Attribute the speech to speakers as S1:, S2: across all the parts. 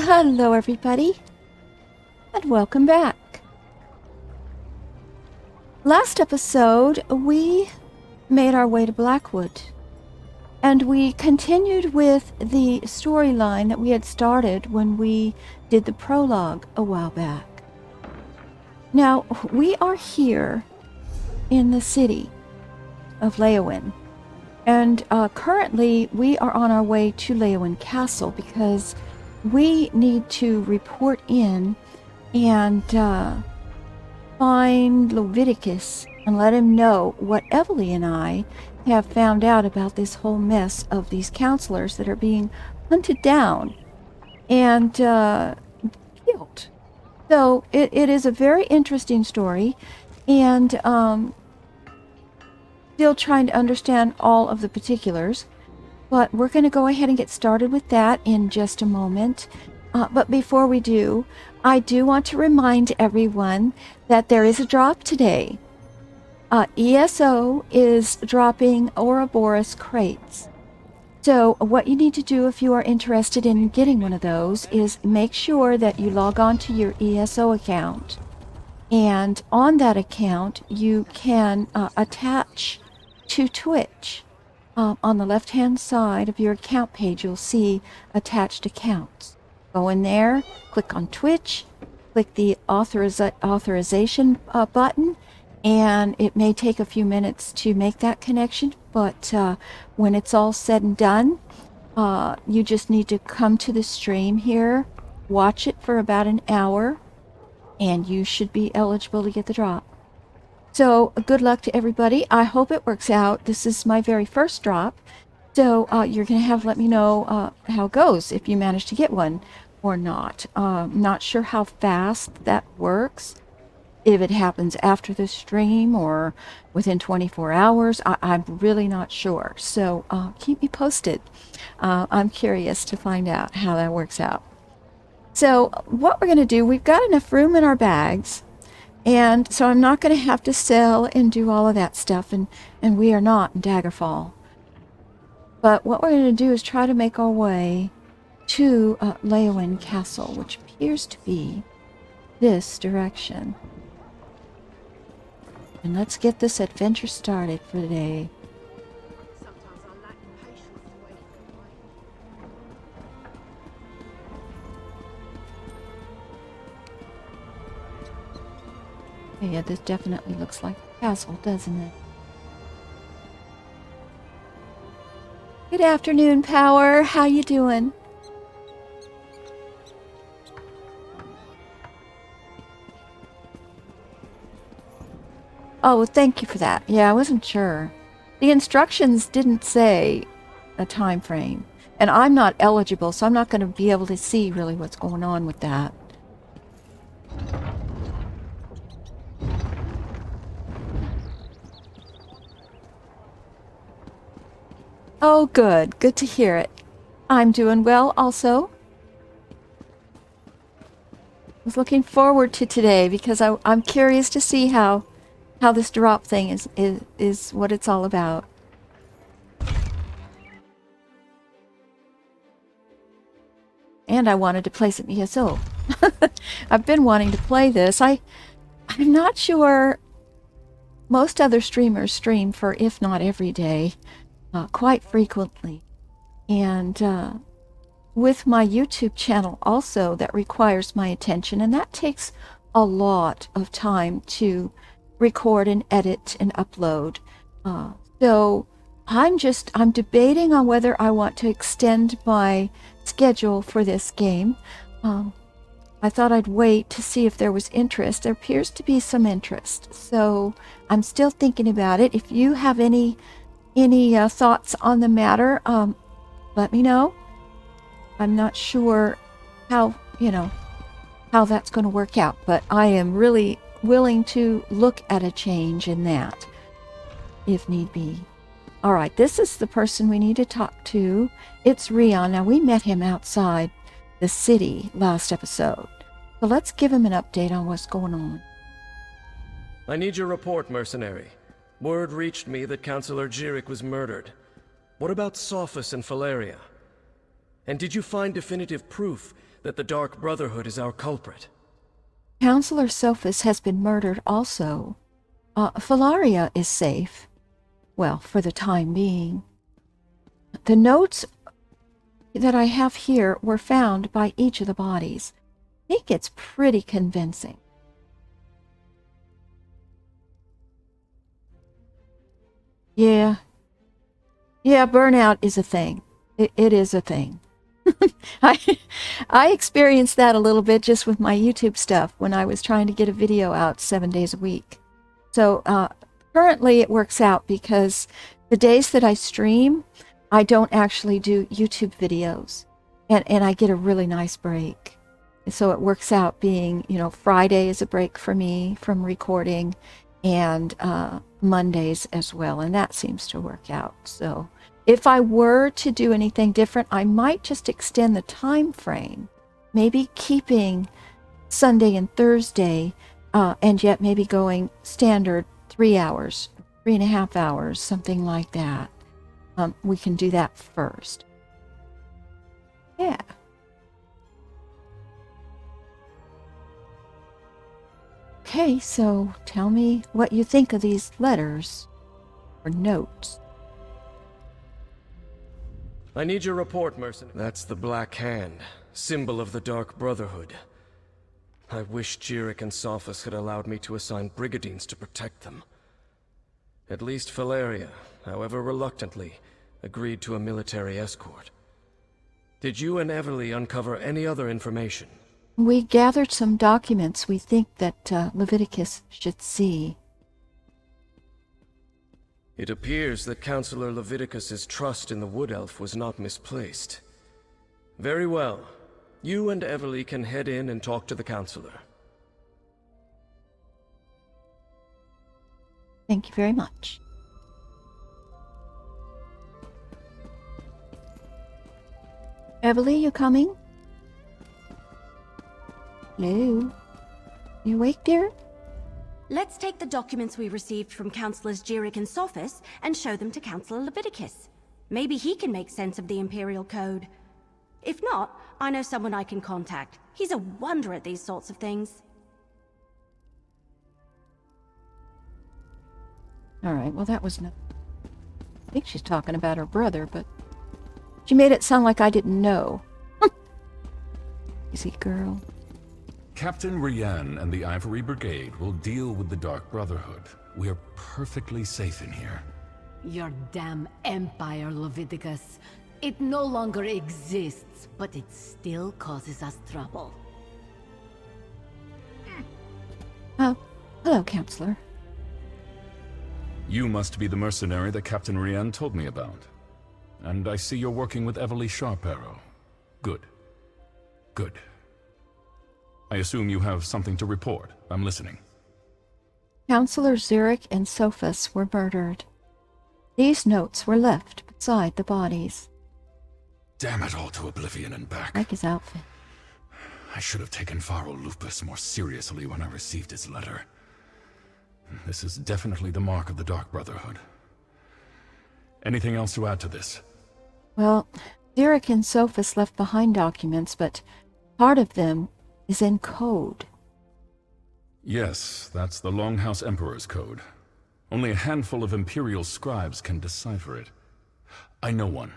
S1: Hello, everybody, and welcome back. Last episode, we made our way to Blackwood, and we continued with the storyline that we had started when we did the prologue a while back. Now, we are here in the city of Leowin, and currently we are on our way to Leowin Castle because we need to report in and find Leviticus and let him know what Evely and I have found out about this whole mess of these counselors that are being hunted down and killed. So it is a very interesting story, and still trying to understand all of the particulars. But we're going to go ahead and get started with that in just a moment. But before we do, I do want to remind everyone that there is a drop today. ESO is dropping Ouroboros crates. So what you need to do if you are interested in getting one of those is make sure that you log on to your ESO account. And on that account, you can attach to Twitch. On the left-hand side of your account page, you'll see attached accounts. Go in there, click on Twitch, click the authorization button, and it may take a few minutes to make that connection, but when it's all said and done, you just need to come to the stream here, watch it for about an hour, and you should be eligible to get the drop. So good luck to everybody. I hope it works out. This is my very first drop. So you're going to have to let me know how it goes, if you manage to get one or not. Not sure how fast that works, if it happens after the stream or within 24 hours. I'm really not sure. So keep me posted. I'm curious to find out how that works out. So what we're going to do, we've got enough room in our bags. And so I'm not going to have to sell and do all of that stuff, and we are not in Daggerfall. But what we're going to do is try to make our way to Leowin Castle, which appears to be this direction. And let's get this adventure started for today. Yeah, this definitely looks like a castle, doesn't it? Good afternoon, Power. How you doing? Oh, well, thank you for that. Yeah, I wasn't sure. The instructions didn't say a time frame, and I'm not eligible, so I'm not going to be able to see really what's going on with that. Oh, good. Good to hear it. I'm doing well also. I was looking forward to today because I'm curious to see how this drop thing is what it's all about. And I wanted to play some ESO. I've been wanting to play this. I'm not sure. Most other streamers stream for, if not every day, quite frequently. And with my YouTube channel also, that requires my attention, and that takes a lot of time to record and edit and upload. So I'm debating on whether I want to extend my schedule for this game. I thought I'd wait to see if there was interest. There appears to be some interest, so I'm still thinking about it. If you have any thoughts on the matter, let me know. I'm not sure how that's going to work out, but I am really willing to look at a change in that, if need be. All right, this is the person we need to talk to. It's Rion. Now, we met him outside the city last episode, so let's give him an update on what's going on.
S2: I need your report, mercenary. Word reached me that Councillor Jirik was murdered. What about Sophus and Philaria? And did you find definitive proof that the Dark Brotherhood is our culprit.
S1: Counselor Sophus has been murdered also. Philaria is safe. Well, for the time being. The notes that I have here were found by each of the bodies. I think it's pretty convincing. Yeah, burnout is a thing. It is a thing. I experienced that a little bit just with my YouTube stuff when I was trying to get a video out 7 days a week. So currently it works out because the days that I stream, I don't actually do YouTube videos, and I get a really nice break. So it works out being, Friday is a break for me from recording, and Mondays as well, and that seems to work out. So if I were to do anything different, I might just extend the time frame, maybe keeping Sunday and Thursday, and yet maybe going standard 3 hours, 3.5 hours, something like that. We can do that first. Yeah. Okay, so tell me what you think of these letters or notes.
S2: I need your report, mercenary. That's the Black Hand, symbol of the Dark Brotherhood. I wish Jirik and Sophus had allowed me to assign brigadines to protect them. At least Philaria, however reluctantly, agreed to a military escort. Did you and Everly uncover any other information?
S1: We gathered some documents we think that Leviticus should see.
S2: It appears that Counselor Leviticus's trust in the Wood Elf was not misplaced. Very well. You and Everly can head in and talk to the Counselor.
S1: Thank you very much. Everly, you coming? Hello? You awake, dear?
S3: Let's take the documents we received from Councillors Jirik and Sophus and show them to Councillor Leviticus. Maybe he can make sense of the Imperial Code. If not, I know someone I can contact. He's a wonder at these sorts of things.
S1: Alright, well that was no... I think she's talking about her brother, but... She made it sound like I didn't know. Easy girl.
S4: Captain Rian and the Ivory Brigade will deal with the Dark Brotherhood. We are perfectly safe in here.
S5: Your damn empire, Leviticus. It no longer exists, but it still causes us trouble.
S1: Oh, hello, Counselor.
S4: You must be the mercenary that Captain Rian told me about. And I see you're working with Everly Sharparrow. Good. Good. I assume you have something to report. I'm listening.
S1: Counselor Zurich and Sophus were murdered. These notes were left beside the bodies.
S4: Damn it all to oblivion and back.
S1: Like his outfit.
S4: I should have taken Pharo Lupus more seriously when I received his letter. This is definitely the mark of the Dark Brotherhood. Anything else to add to this?
S1: Well, Zurich and Sophus left behind documents, but part of them is in code.
S4: Yes, that's the Longhouse Emperor's code. Only a handful of Imperial scribes can decipher it. I know one.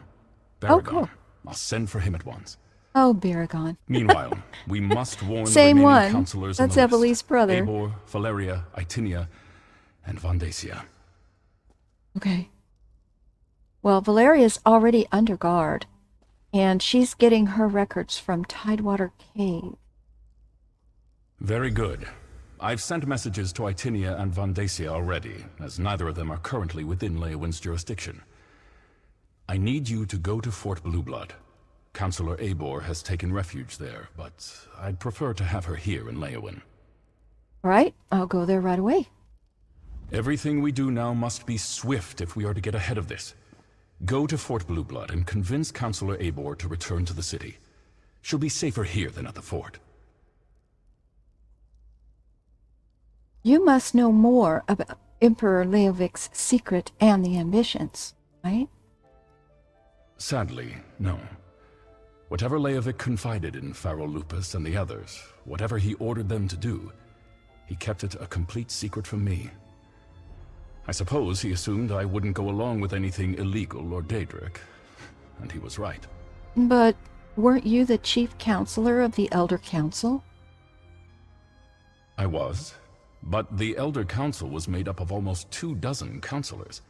S4: Baragon.
S1: Oh, cool.
S4: I'll send for him at once.
S1: Oh, Baragon.
S4: Meanwhile, we must warn
S1: Same
S4: the remaining
S1: one.
S4: counselors
S1: That's
S4: on the
S1: Evelie's
S4: list.
S1: brother.
S4: Eivor, Valeria, Itinia, and Vandacia.
S1: Okay. Well, Valeria's already under guard, and she's getting her records from Tidewater Cave.
S4: Very good. I've sent messages to Itinia and Vandacia already, as neither of them are currently within Leowin's jurisdiction. I need you to go to Fort Blueblood. Counselor Eivor has taken refuge there, but I'd prefer to have her here in Leowin.
S1: All right, I'll go there right away.
S4: Everything we do now must be swift if we are to get ahead of this. Go to Fort Blueblood and convince Counselor Eivor to return to the city. She'll be safer here than at the fort.
S1: You must know more about Emperor Leovic's secret and the ambitions, right?
S4: Sadly, no. Whatever Leovic confided in Pharaoh Lupus and the others, whatever he ordered them to do, he kept it a complete secret from me. I suppose he assumed I wouldn't go along with anything illegal or Daedric, and he was right.
S1: But weren't you the chief counselor of the Elder Council?
S4: I was, but the Elder Council was made up of almost 24 counselors.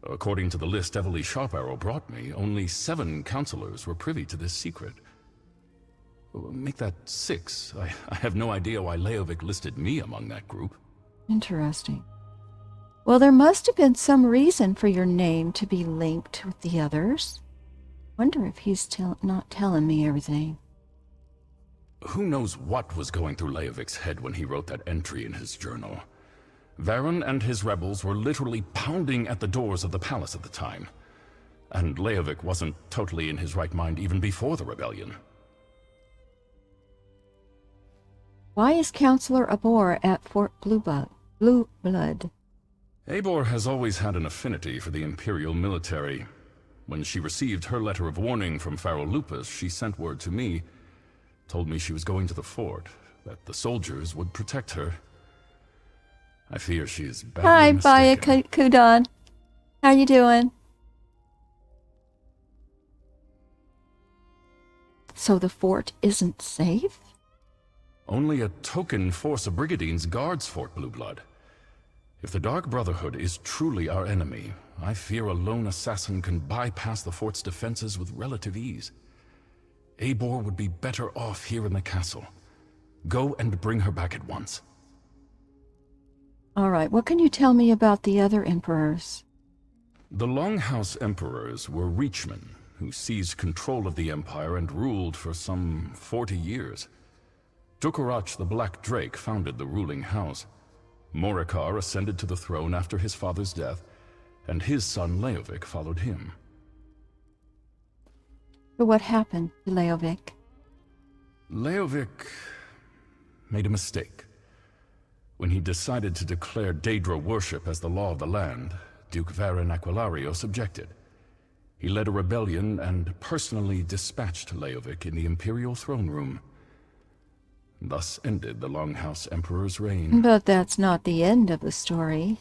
S4: According to the list Evely Sharparrow brought me, only 7 counselors were privy to this secret. Make that 6. I have no idea why Leovic listed me among that group.
S1: Interesting. Well, there must have been some reason for your name to be linked with the others. Wonder if he's not telling me everything.
S4: Who knows what was going through Leovic's head when he wrote that entry in his journal? Varen and his rebels were literally pounding at the doors of the palace at the time. And Leovic wasn't totally in his right mind even before the rebellion.
S1: Why is Counselor Abor at Fort Blue Blood?
S4: Abor has always had an affinity for the Imperial military. When she received her letter of warning from Pharaoh Lupus, she sent word to me, told me she was going to the fort, that the soldiers would protect her. I fear she is badly
S1: Hi,
S4: mistaken.
S1: Baya Kudan. How you doing? So the fort isn't safe?
S4: Only a token force of Brigadines guards Fort Blue Blood. If the Dark Brotherhood is truly our enemy, I fear a lone assassin can bypass the fort's defenses with relative ease. Abor would be better off here in the castle. Go and bring her back at once.
S1: All right, what can you tell me about the other emperors?
S4: The Longhouse Emperors were Reachmen, who seized control of the Empire and ruled for some 40 years. Dukarach the Black Drake founded the ruling house. Morikar ascended to the throne after his father's death, and his son Leovic followed him.
S1: So what happened to Leovic?
S4: Leovic made a mistake. When he decided to declare Daedra worship as the law of the land, Duke Varen Aquilarios objected. He led a rebellion and personally dispatched Leovic in the Imperial throne room. Thus ended the Longhouse Emperor's reign.
S1: But that's not the end of the story.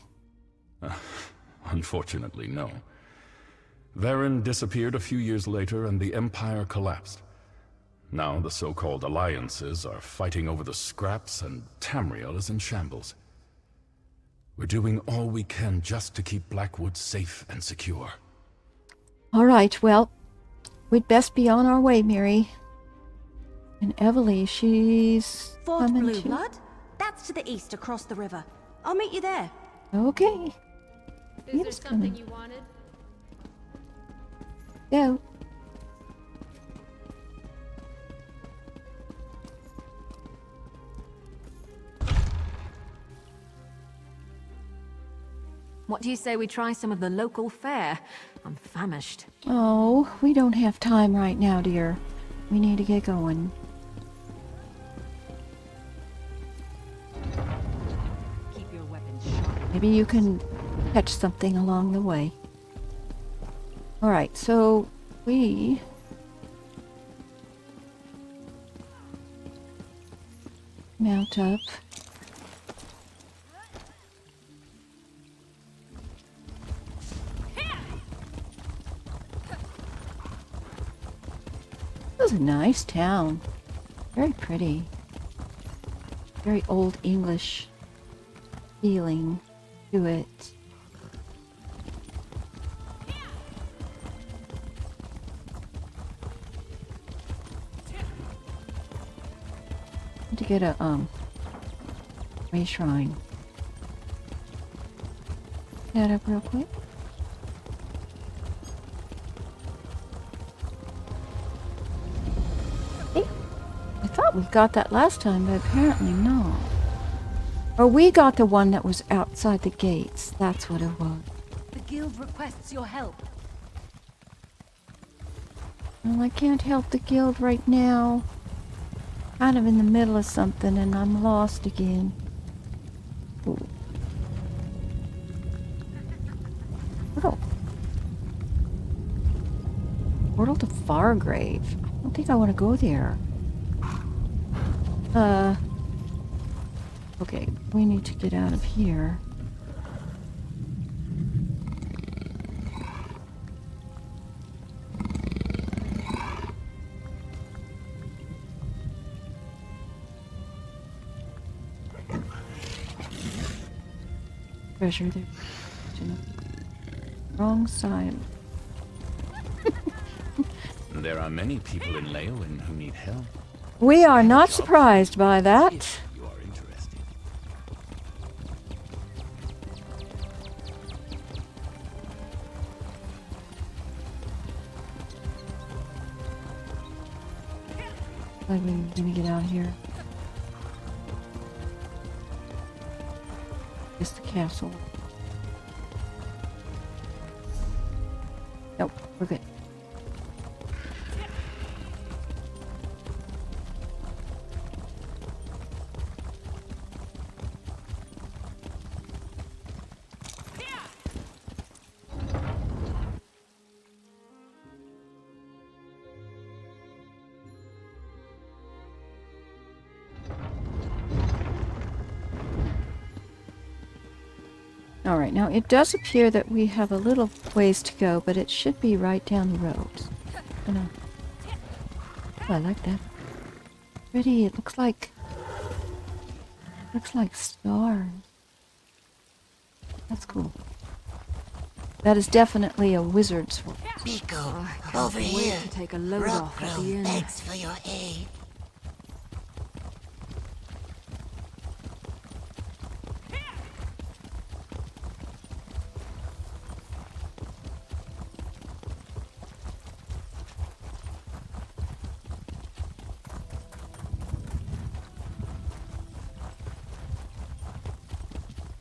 S4: Unfortunately, no. Varen disappeared a few years later and the Empire collapsed. Now the so-called alliances are fighting over the scraps and Tamriel is in shambles. We're doing all we can just to keep Blackwood safe and secure.
S1: All right, well, we'd best be on our way, Miri. And Evely, she's
S3: Fort
S1: coming
S3: Blue
S1: too.
S3: Blood? That's to the east across the river. I'll meet you there.
S1: Okay.
S6: Is there something you wanted?
S1: Go.
S6: What do you say we try some of the local fare? I'm famished.
S1: Oh, we don't have time right now, dear. We need to get going.
S6: Keep your weapons sharp.
S1: Maybe you can catch something along the way. All right, so we mount up. This is a nice town. Very pretty. Very old English feeling to it. To get a Ray Shrine. That up real quick. Hey, I thought we got that last time, but apparently not. Or we got the one that was outside the gates. That's what it was.
S5: The guild requests your help.
S1: Well, I can't help the guild right now. Kind of in the middle of something and I'm lost again. Ooh. Oh. Portal to Fargrave. I don't think I want to go there. Okay, we need to get out of here. Treasure there. Wrong side.
S4: There are many people in Leowen who need help.
S1: We are not surprised by that.
S4: You are interested.
S1: Like we're gonna get out of here. Just the castle. Nope, we're good. All right, now it does appear that we have a little ways to go, but it should be right down the road. Oh, I like that. Pretty. It looks like stars. That's cool. That is definitely a wizard's work.
S7: Miko,
S6: Can't
S7: over
S6: wait
S7: here.
S6: to take a load off at the inn.
S7: Thanks for your aid.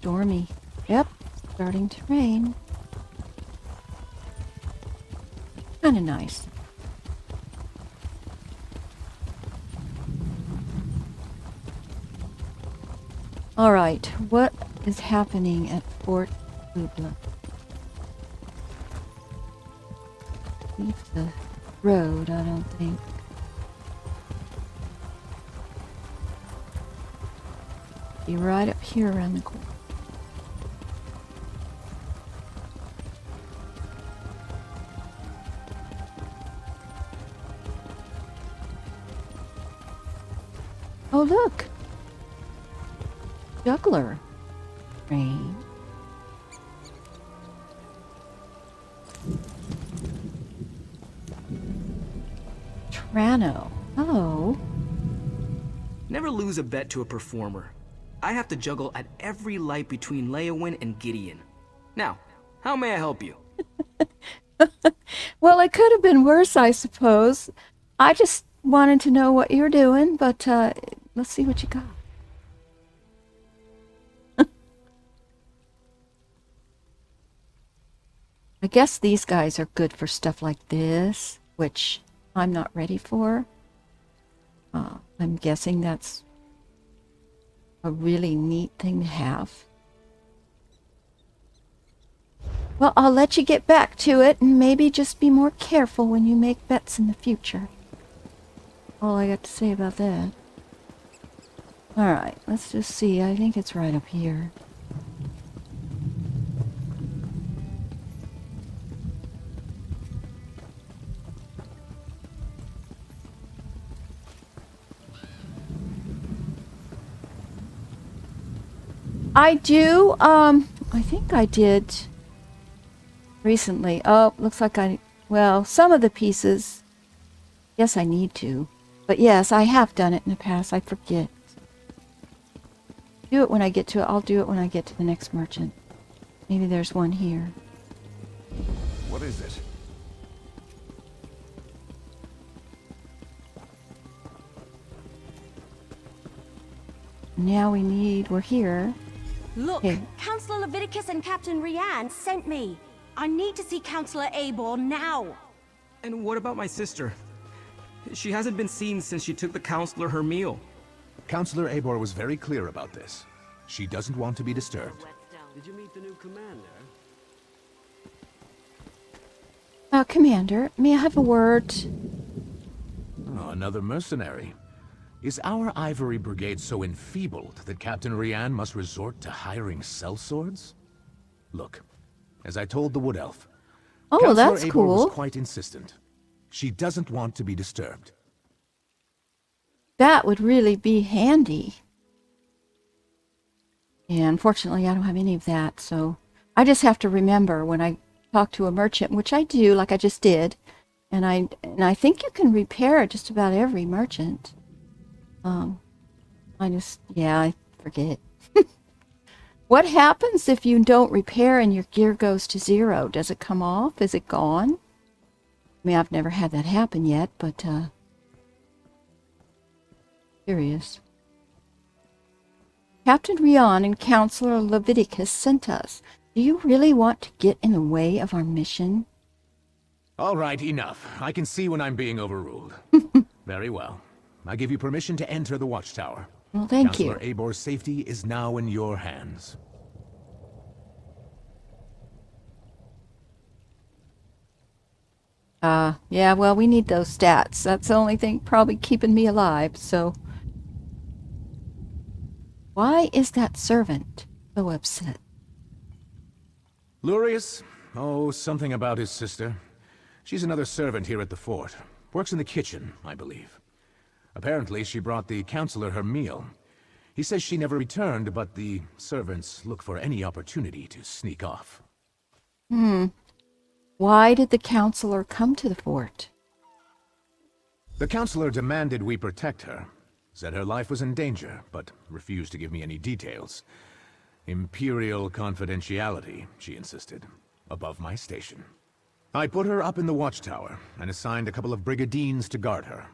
S1: Stormy. Yep, starting to rain. Kinda nice. Alright, what is happening at Fort Lubla? Leave the road, I don't think. Be right up here around the corner. Oh, look! Juggler. Rain. Trano. Hello.
S8: Never lose a bet to a performer. I have to juggle at every light between Leowen and Gideon. Now, how may I help you?
S1: Well, it could have been worse, I suppose. I just wanted to know what you're doing, but let's see what you got. I guess these guys are good for stuff like this, which I'm not ready for. I'm guessing that's a really neat thing to have. Well, I'll let you get back to it, and maybe just be more careful when you make bets in the future. All I got to say about that. Alright, let's just see. I think it's right up here. I do, I think I did recently. Oh, looks like well, some of the pieces, yes, I need to. But yes, I have done it in the past. I forget. Do it when I get to it. I'll do it when I get to the next merchant. Maybe there's one here.
S4: What is it?
S1: Now we're here.
S3: Look,
S1: Okay.
S3: Councillor Leviticus and Captain Rianne sent me. I need to see Councillor Abor now.
S8: And what about my sister? She hasn't been seen since she took the counselor her meal.
S9: Counselor Abor was very clear about this. She doesn't want to be disturbed.
S10: Did you meet the new commander?
S1: Commander, may I have a word?
S9: Oh, another mercenary. Is our Ivory Brigade so enfeebled that Captain Rian must resort to hiring sellswords? Look, as I told the Wood Elf,
S1: Oh,
S9: Counselor
S1: that's
S9: Eivor
S1: cool.
S9: was quite insistent. She doesn't want to be disturbed.
S1: That would really be handy. And unfortunately, I don't have any of that, so I just have to remember when I talk to a merchant, which I do, like I just did, and I think you can repair just about every merchant. I forget. What happens if you don't repair and your gear goes to 0? Does it come off? Is it gone? I mean, I've never had that happen yet, but, curious. Captain Rion and Counselor Leviticus sent us. Do you really want to get in the way of our mission?
S9: All right, enough. I can see when I'm being overruled. Very well. I give you permission to enter the watchtower.
S1: Well, thank you.
S9: Counselor Eibor's safety is now in your hands.
S1: Yeah, well, we need those stats. That's the only thing probably keeping me alive, so... Why is that servant so upset?
S9: Lurius? Oh, something about his sister. She's another servant here at the fort. Works in the kitchen, I believe. Apparently, she brought the counselor her meal. He says she never returned, but the servants look for any opportunity to sneak off.
S1: Why did the counselor come to the fort?
S9: The counselor demanded we protect her. Said her life was in danger, but refused to give me any details. Imperial confidentiality, she insisted. Above my station. I put her up in the watchtower, and assigned a couple of brigadines to guard her.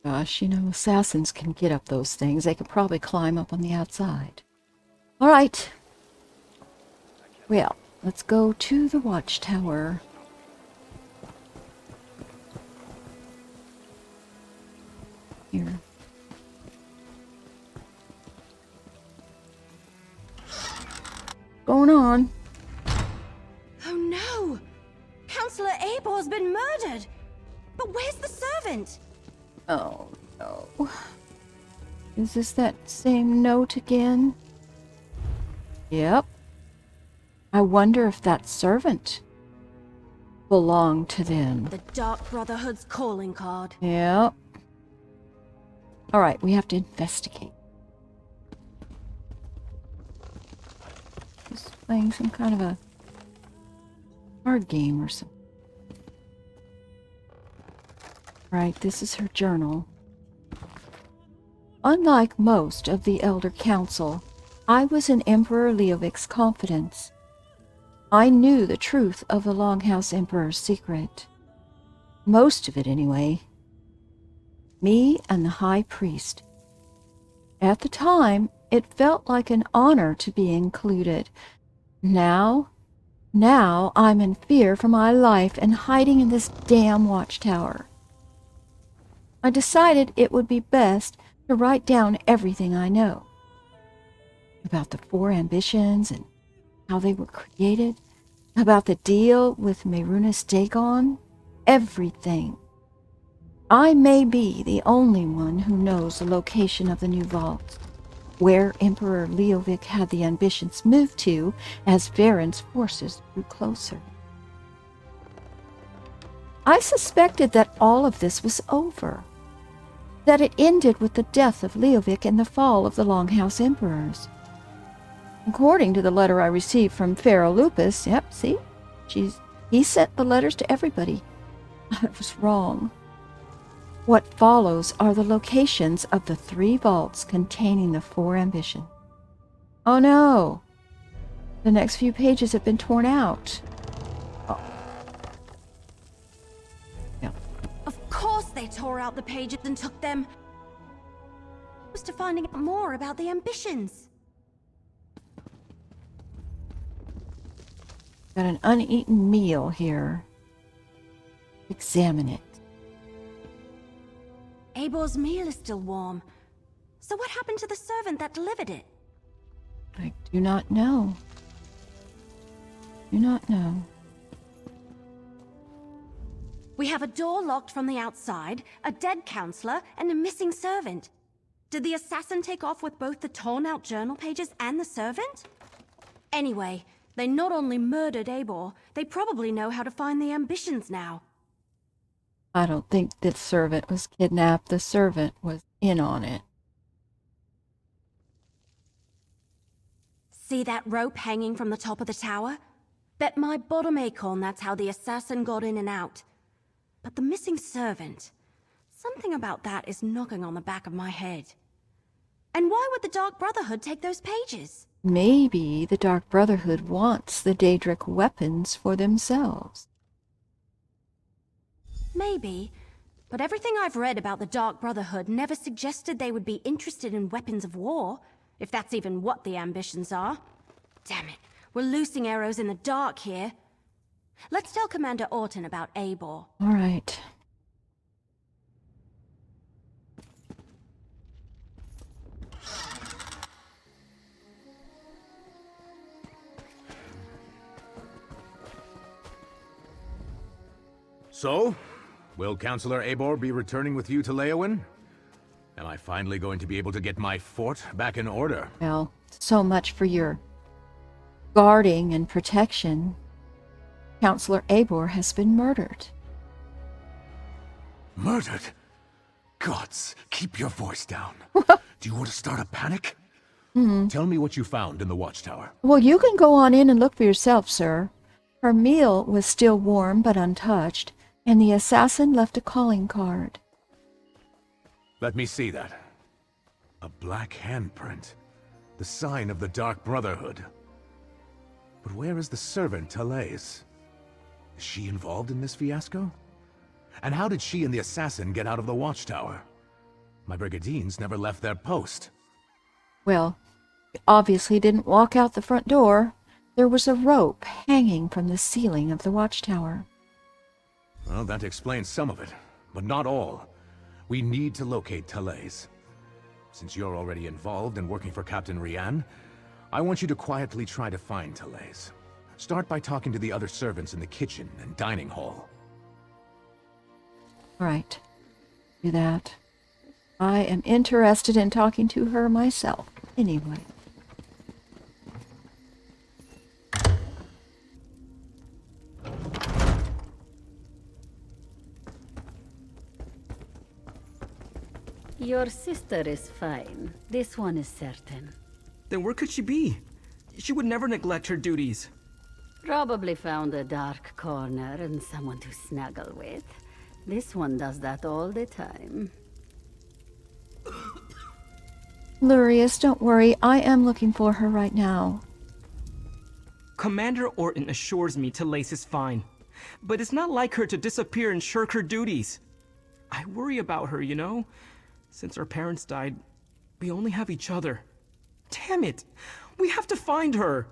S1: Gosh, you know, assassins can get up those things. They could probably climb up on the outside. All right. Well, let's go to the watchtower. Here. Going on?
S3: Oh no! Counselor Eibor's been murdered! But where's the servant?
S1: Oh, no. Is this that same note again? Yep. I wonder if that servant belonged to them.
S3: The Dark Brotherhood's calling card.
S1: Yep. Alright, we have to investigate. Just playing some kind of a card game or something. Right, this is her journal. Unlike most of the Elder Council, I was in Emperor Leovic's confidence. I knew the truth of the Longhouse Emperor's secret. Most of it, anyway. Me and the High Priest. At the time, it felt like an honor to be included. Now I'm in fear for my life and hiding in this damn watchtower. I decided it would be best to write down everything I know. About the 4 ambitions and how they were created. About the deal with Mehrunes Dagon. Everything. I may be the only one who knows the location of the new vault, where Emperor Leovic had the ambitions moved to as Varen's forces grew closer. I suspected that all of this was over, that it ended with the death of Leovic and the fall of the Longhouse Emperors. According to the letter I received from Pharaoh Lupus, yep, see? He sent the letters to everybody. I was wrong. What follows are the locations of the 3 vaults containing the 4 ambitions. Oh no! The next few pages have been torn out. Oh. Yeah.
S3: Of course they tore out the pages and took them. I was to finding out more about the ambitions.
S1: Got an uneaten meal here. Examine it.
S3: Eibor's meal is still warm. So what happened to the servant that delivered it?
S1: I do not know. Do not know.
S3: We have a door locked from the outside, a dead counselor, and a missing servant. Did the assassin take off with both the torn-out journal pages and the servant? Anyway, they not only murdered Eivor, they probably know how to find the ambitions now.
S1: I don't think the servant was kidnapped. The servant was in on it.
S3: See that rope hanging from the top of the tower? Bet my bottom acorn that's how the assassin got in and out. But the missing servant... something about that is knocking on the back of my head. And why would the Dark Brotherhood take those pages?
S1: Maybe the Dark Brotherhood wants the Daedric weapons for themselves.
S3: Maybe, but everything I've read about the Dark Brotherhood never suggested they would be interested in weapons of war, if that's even what the ambitions are. Damn it, we're loosing arrows in the dark here. Let's tell Commander Orton about Eivor.
S1: All right.
S9: So, will Counselor Eivor be returning with you to Leowyn? Am I finally going to be able to get my fort back in order?
S1: Well, so much for your guarding and protection. Counselor Eivor has been murdered.
S9: Murdered? Gods, keep your voice down. Do you want to start a panic? Tell me what you found in the watchtower.
S1: Well, you can go on in and look for yourself, sir. Her meal was still warm but untouched, and the assassin left a calling card.
S9: Let me see that. A black handprint. The sign of the Dark Brotherhood. But where is the servant, Talais? Is she involved in this fiasco? And how did she and the assassin get out of the watchtower? My brigandines never left their post.
S1: Well, he obviously didn't walk out the front door. There was a rope hanging from the ceiling of the watchtower.
S9: Well, that explains some of it, but not all. We need to locate Talais. Since you're already involved and working for Captain Rian, I want you to quietly try to find Talais. Start by talking to the other servants in the kitchen and dining hall.
S1: Right. Do that. I am interested in talking to her myself, anyway.
S5: Your sister is fine. This one is certain.
S8: Then where could she be? She would never neglect her duties.
S5: Probably found a dark corner and someone to snuggle with. This one does that all the time.
S1: Lurius, don't worry. I am looking for her right now.
S8: Commander Orton assures me Talais is fine. But it's not like her to disappear and shirk her duties. I worry about her, you know? Since our parents died, we only have each other. Damn it! We have to find her!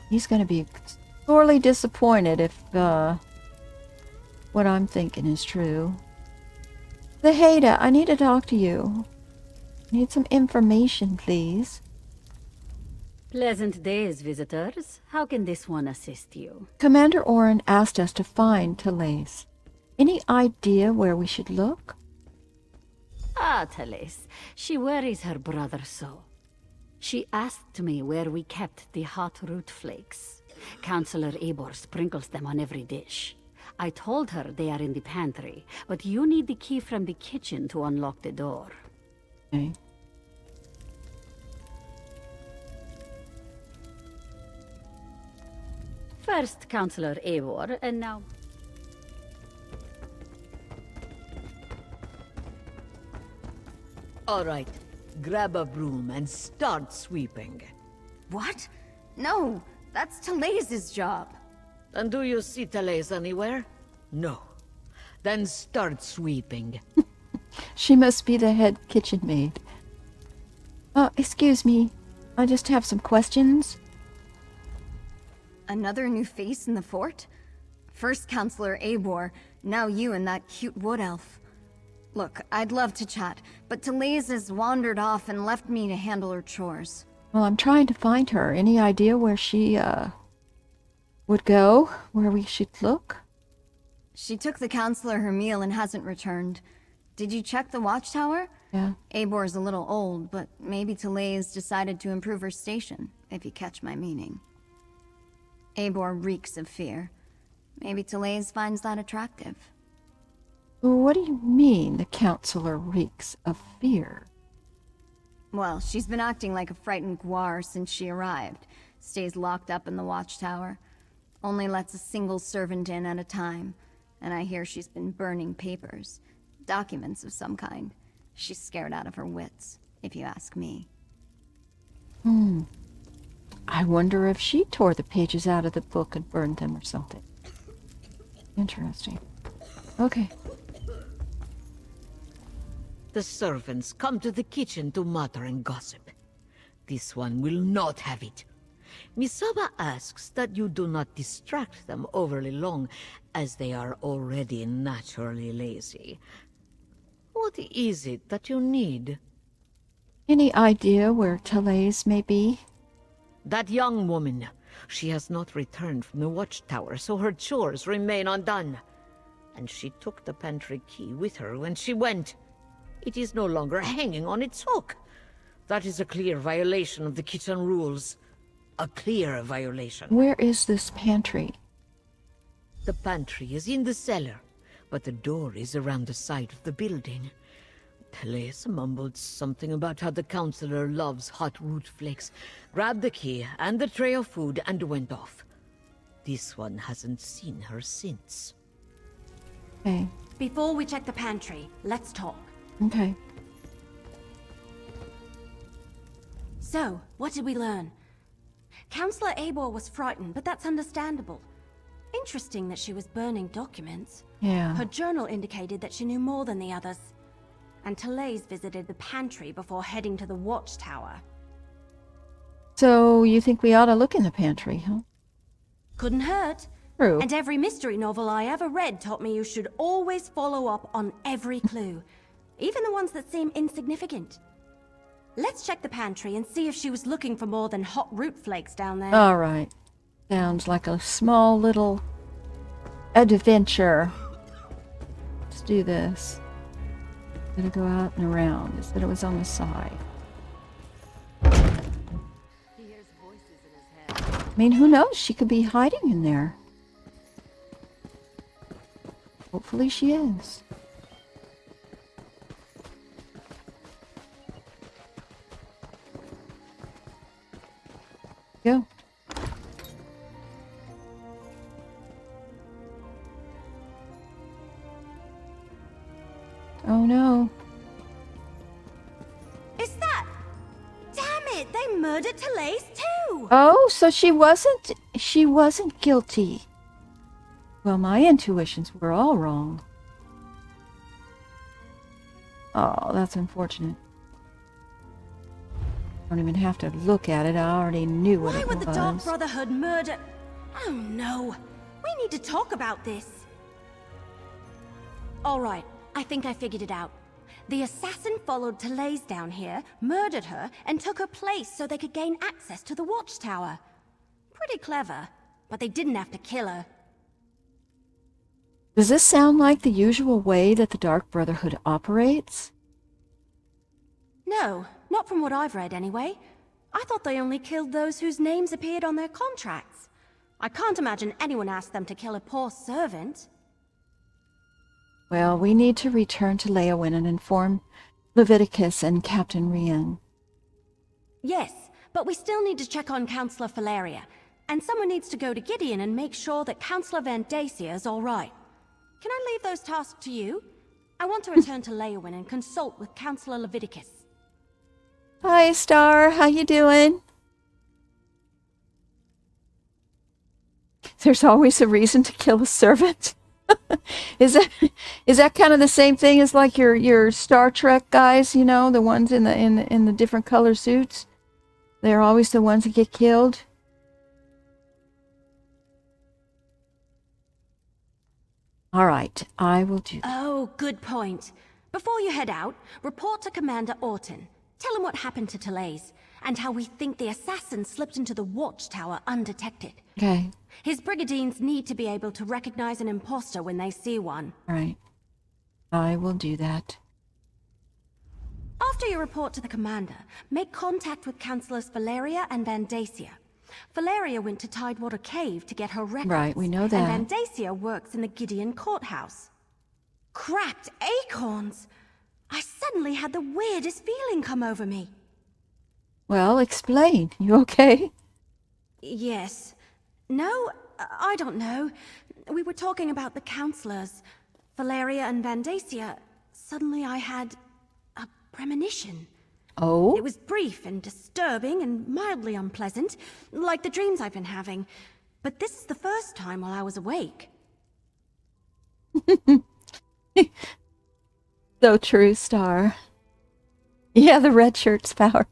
S1: He's going to be sorely disappointed if what I'm thinking is true. Zaheda, I need to talk to you. I need some information, please.
S5: Pleasant days, visitors. How can this one assist you?
S1: Commander Oren asked us to find Talais. Any idea where we should look?
S5: Ah, Talais. She worries her brother so. She asked me where we kept the hot root flakes. Counselor Eivor sprinkles them on every dish. I told her they are in the pantry, but you need the key from the kitchen to unlock the door.
S1: Okay.
S5: First, Counselor Eivor, and now...
S10: All right, grab a broom and start sweeping.
S3: What? No, that's Talais's job.
S10: And do you see Talais anywhere? No. Then start sweeping.
S1: She must be the head kitchen maid. Excuse me. I just have some questions.
S11: Another new face in the fort? First Counselor Eivor, now you and that cute wood elf. Look, I'd love to chat, but Talais has wandered off and left me to handle her chores.
S1: Well, I'm trying to find her. Any idea where she, would go, where we should look.
S11: She took the counselor her meal and hasn't returned. Did you check the watchtower?
S1: Yeah.
S11: Abor's a little old, but maybe Therese decided to improve her station, if you catch my meaning. Abor reeks of fear. Maybe Therese finds that attractive.
S1: What do you mean, the counselor reeks of fear?
S11: Well, she's been acting like a frightened guar since she arrived. Stays locked up in the watchtower. Only lets a single servant in at a time. And I hear she's been burning papers. Documents of some kind. She's scared out of her wits, if you ask me.
S1: I wonder if she tore the pages out of the book and burned them or something. Interesting. Okay.
S10: The servants come to the kitchen to mutter and gossip. This one will not have it. Misaba asks that you do not distract them overly long, as they are already naturally lazy. What is it that you need?
S1: Any idea where Therese may be?
S10: That young woman. She has not returned from the watchtower, so her chores remain undone. And she took the pantry key with her when she went. It is no longer hanging on its hook. That is a clear violation of the kitchen rules. A clear violation.
S1: Where is this pantry?
S10: The pantry is in the cellar, but the door is around the side of the building. Therese mumbled something about how the counselor loves hot root flakes, grabbed the key and the tray of food and went off. This one hasn't seen her since.
S1: Okay.
S3: Before we check the pantry, let's talk.
S1: Okay.
S3: So, what did we learn? Counselor Abor was frightened, but that's understandable. Interesting that she was burning documents.
S1: Yeah.
S3: Her journal indicated that she knew more than the others. And Therese visited the pantry before heading to the watchtower.
S1: So you think we ought to look in the pantry, huh?
S3: Couldn't hurt.
S1: True.
S3: And every mystery novel I ever read taught me you should always follow up on every clue, even the ones that seem insignificant. Let's check the pantry and see if she was looking for more than hot root flakes down there.
S1: All right. Sounds like a small little adventure. Let's do this. Gonna go out and around. It said it was on the side. I mean, who knows? She could be hiding in there. Hopefully she is. Go. Oh no.
S3: Is that... Damn it! They murdered Therese too!
S1: Oh, so she wasn't guilty. Well, my intuitions were all wrong. Oh, that's unfortunate. Don't even have to look at it. I already knew what it was.
S3: Why would the Dark Brotherhood murder... Oh no. We need to talk about this. Alright, I think I figured it out. The assassin followed Therese down here, murdered her, and took her place so they could gain access to the watchtower. Pretty clever, but they didn't have to kill her.
S1: Does this sound like the usual way that the Dark Brotherhood operates?
S3: No, not from what I've read anyway. I thought they only killed those whose names appeared on their contracts. I can't imagine anyone asked them to kill a poor servant.
S1: Well, we need to return to Leowin and inform Leviticus and Captain Rian.
S3: Yes, but we still need to check on Councillor Valeria. And someone needs to go to Gideon and make sure that Councillor Vandacia is all right. Can I leave those tasks to you? I want to return to Leowin and consult with Councillor Leviticus.
S1: Hi, Star. How you doing? There's always a reason to kill a servant. Is that kind of the same thing as like your Star Trek guys? You know, the ones in the different color suits. They're always the ones that get killed. All right, I will do that.
S3: Oh, good point. Before you head out, report to Commander Orton. Tell him what happened to Therese, and how we think the assassin slipped into the watchtower undetected.
S1: Okay.
S3: His brigadines need to be able to recognize an imposter when they see one.
S1: Right. I will do that.
S3: After you report to the commander, make contact with Councillors Valeria and Vandacia. Valeria went to Tidewater Cave to get her records.
S1: Right, we know that.
S3: And Vandacia works in the Gideon Courthouse. Cracked acorns! I suddenly had the weirdest feeling come over me.
S1: Well, explain. You okay?
S3: Yes. No, I don't know. We were talking about the counselors. Valeria and Vandacia. Suddenly I had a premonition.
S1: Oh?
S3: It was brief and disturbing and mildly unpleasant, like the dreams I've been having. But this is the first time while I was awake.
S1: So true, Star. Yeah, the red shirt's power.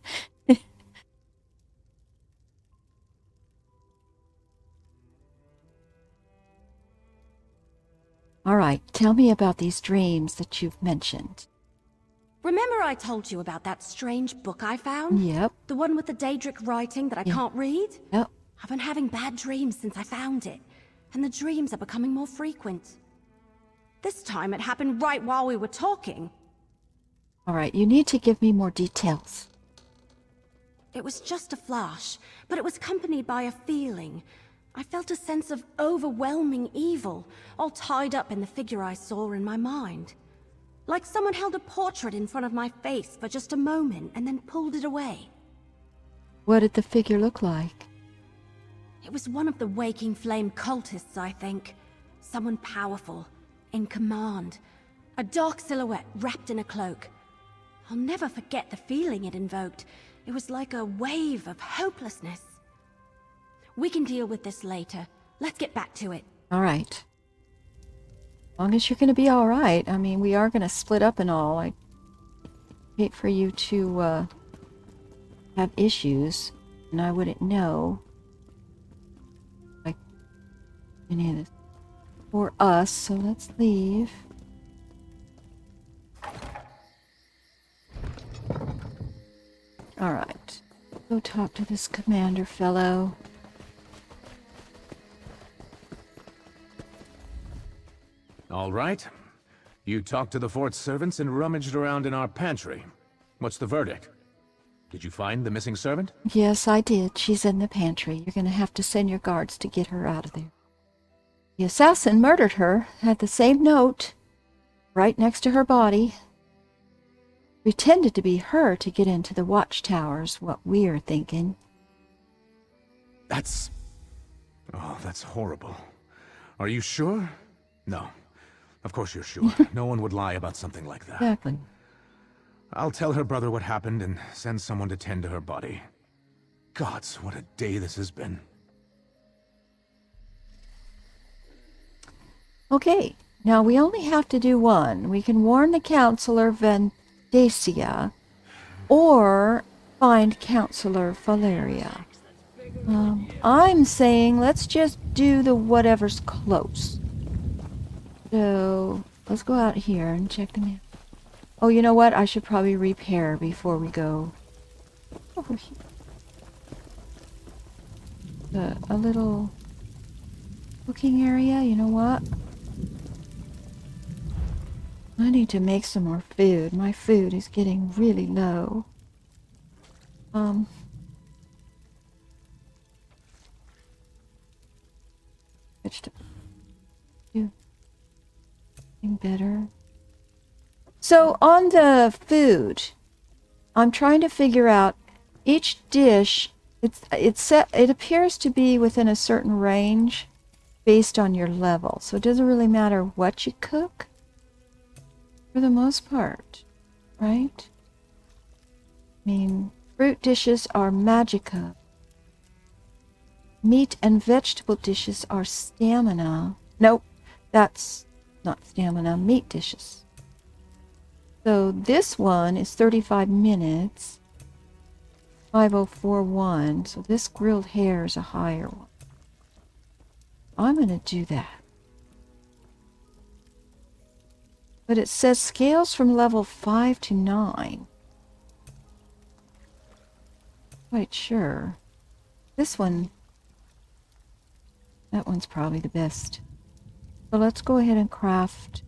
S1: All right, tell me about these dreams that you've mentioned.
S3: Remember I told you about that strange book I found?
S1: Yep.
S3: The one with the Daedric writing that I can't read?
S1: Yep.
S3: I've been having bad dreams since I found it, and the dreams are becoming more frequent. This time it happened right while we were talking.
S1: All right, you need to give me more details.
S3: It was just a flash, but it was accompanied by a feeling. I felt a sense of overwhelming evil, all tied up in the figure I saw in my mind. Like someone held a portrait in front of my face for just a moment and then pulled it away.
S1: What did the figure look like?
S3: It was one of the Waking Flame cultists, I think. Someone powerful, in command. A dark silhouette wrapped in a cloak. I'll never forget the feeling it invoked. It was like a wave of hopelessness. We can deal with this later. Let's get back to it.
S1: All right. As long as you're going to be all right. I mean, we are going to split up and all. I hate for you to have issues, and I wouldn't know like any of this for us. So let's leave. All right. Go talk to this commander fellow.
S9: All right. You talked to the fort's servants and rummaged around in our pantry. What's the verdict? Did you find the missing servant?
S1: Yes, I did. She's in the pantry. You're going to have to send your guards to get her out of there. The assassin murdered her, had the same note right next to her body. Pretended to be her to get into the watchtowers, what we're thinking.
S9: That's... Oh, that's horrible. Are you sure? No. Of course you're sure. No one would lie about something like that.
S1: Exactly.
S9: I'll tell her brother what happened and send someone to tend to her body. Gods, what a day this has been.
S1: Okay, now we only have to do one. We can warn the Counselor Vandacia or find Counselor Valeria. I'm saying let's just do the whatever's close. So, let's go out here and check them out. Oh, you know what? I should probably repair before we go over here. A little cooking area, you know what? I need to make some more food. My food is getting really low. Vegetable. Better. So on the food, I'm trying to figure out each dish. It appears to be within a certain range based on your level. So it doesn't really matter what you cook for the most part, right? I mean, fruit dishes are magica. Meat and vegetable dishes are stamina. Nope, that's not stamina, meat dishes. So this one is 35 minutes. 5041. So this grilled hare is a higher one. I'm going to do that. But it says scales from level 5 to 9. Quite sure. This one That one's probably the best. So let's go ahead and craft.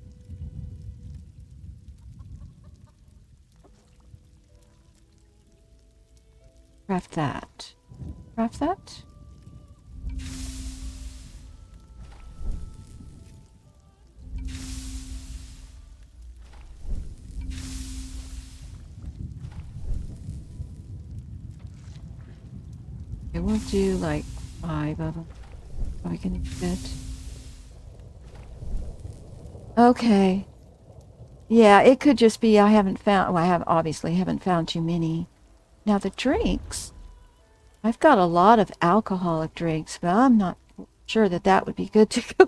S1: Craft that. Craft that? Okay, we'll do like 5 of them. So I can fit. Okay. Yeah, it could just be I haven't found, well, I have obviously haven't found too many. Now the drinks. I've got a lot of alcoholic drinks, but I'm not sure that that would be good to go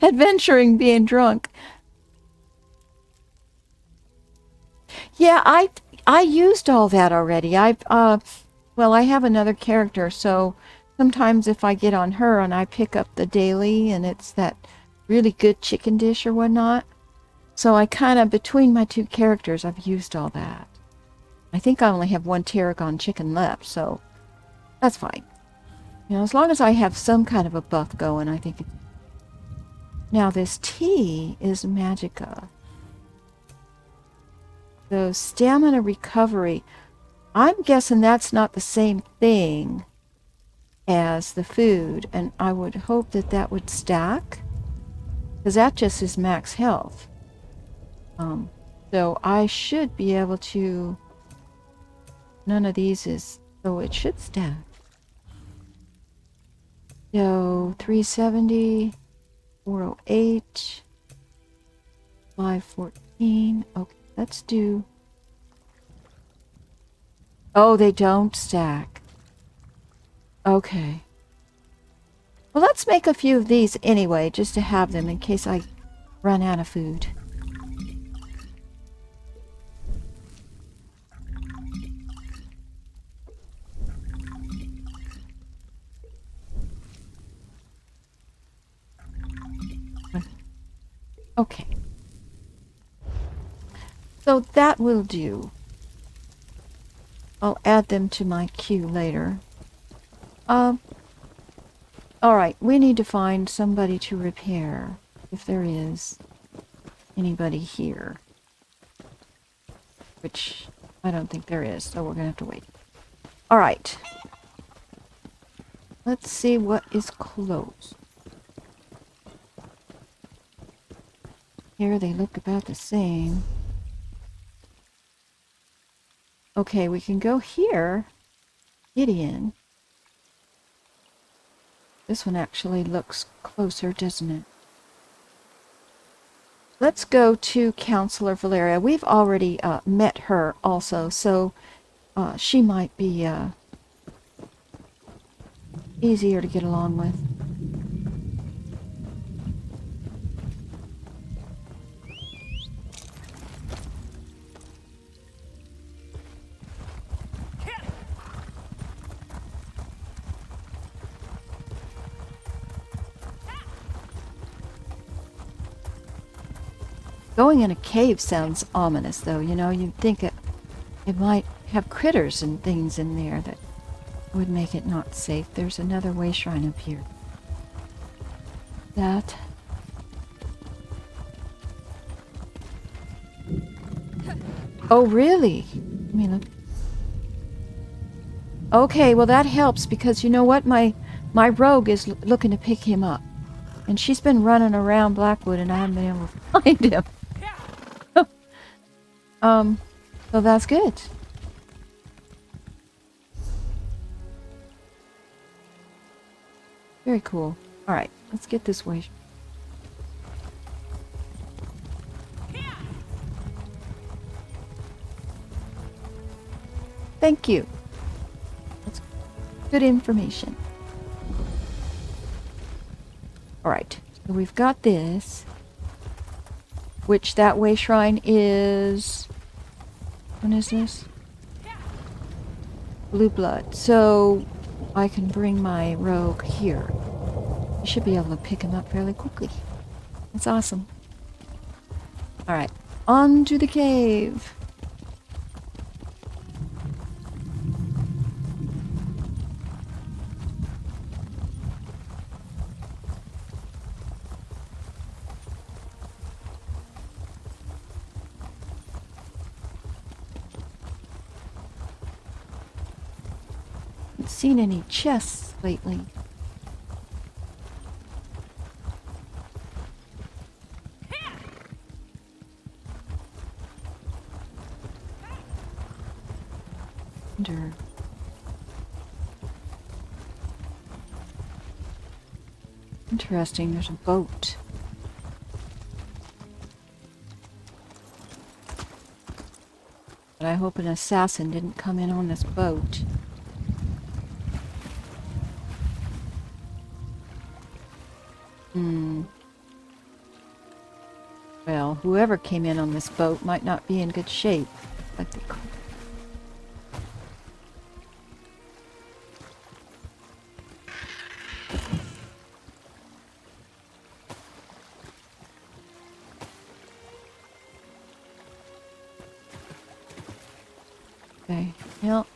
S1: adventuring being drunk. Yeah, I used all that already. Well, I have another character, so sometimes if I get on her and I pick up the daily and it's that really good chicken dish or whatnot, so I kind of, between my two characters, I've used all that. I think I only have 1 tarragon chicken left, so that's fine. You know, as long as I have some kind of a buff going, I think. Now this tea is Magica. So stamina recovery. I'm guessing that's not the same thing as the food, and I would hope that that would stack, because that just is max health. So I should be able to. None of these is, so it should stack. So 370, 408, 514. Okay, let's do. Oh, they don't stack. Okay. Well, let's make a few of these anyway, just to have them in case I run out of food. Okay. So that will do. I'll add them to my queue later. Alright, we need to find somebody to repair, if there is anybody here. Which I don't think there is, so we're gonna have to wait. Alright. Let's see what is closed. Here they look about the same. Okay, we can go here. Gideon. This one actually looks closer, doesn't it? Let's go to Counselor Valeria. We've already met her also, so she might be easier to get along with. Going in a cave sounds ominous, though. You know, you'd think it might have critters and things in there that would make it not safe. There's another way shrine up here. That. Oh, really? I mean, look. Okay, well that helps because you know what? My rogue is looking to pick him up. And she's been running around Blackwood and I haven't been able to find him. So that's good. Very cool. Alright, let's get this way. Thank you. That's good information. Alright, so we've got this. Which that way shrine is... When is this? Blue blood. So I can bring my rogue here. I should be able to pick him up fairly quickly. That's awesome. Alright, on to the cave. Haven't seen any chests lately. Wonder. Interesting, there's a boat. But I hope an assassin didn't come in on this boat. Well, whoever came in on this boat might not be in good shape. Like the Okay, well,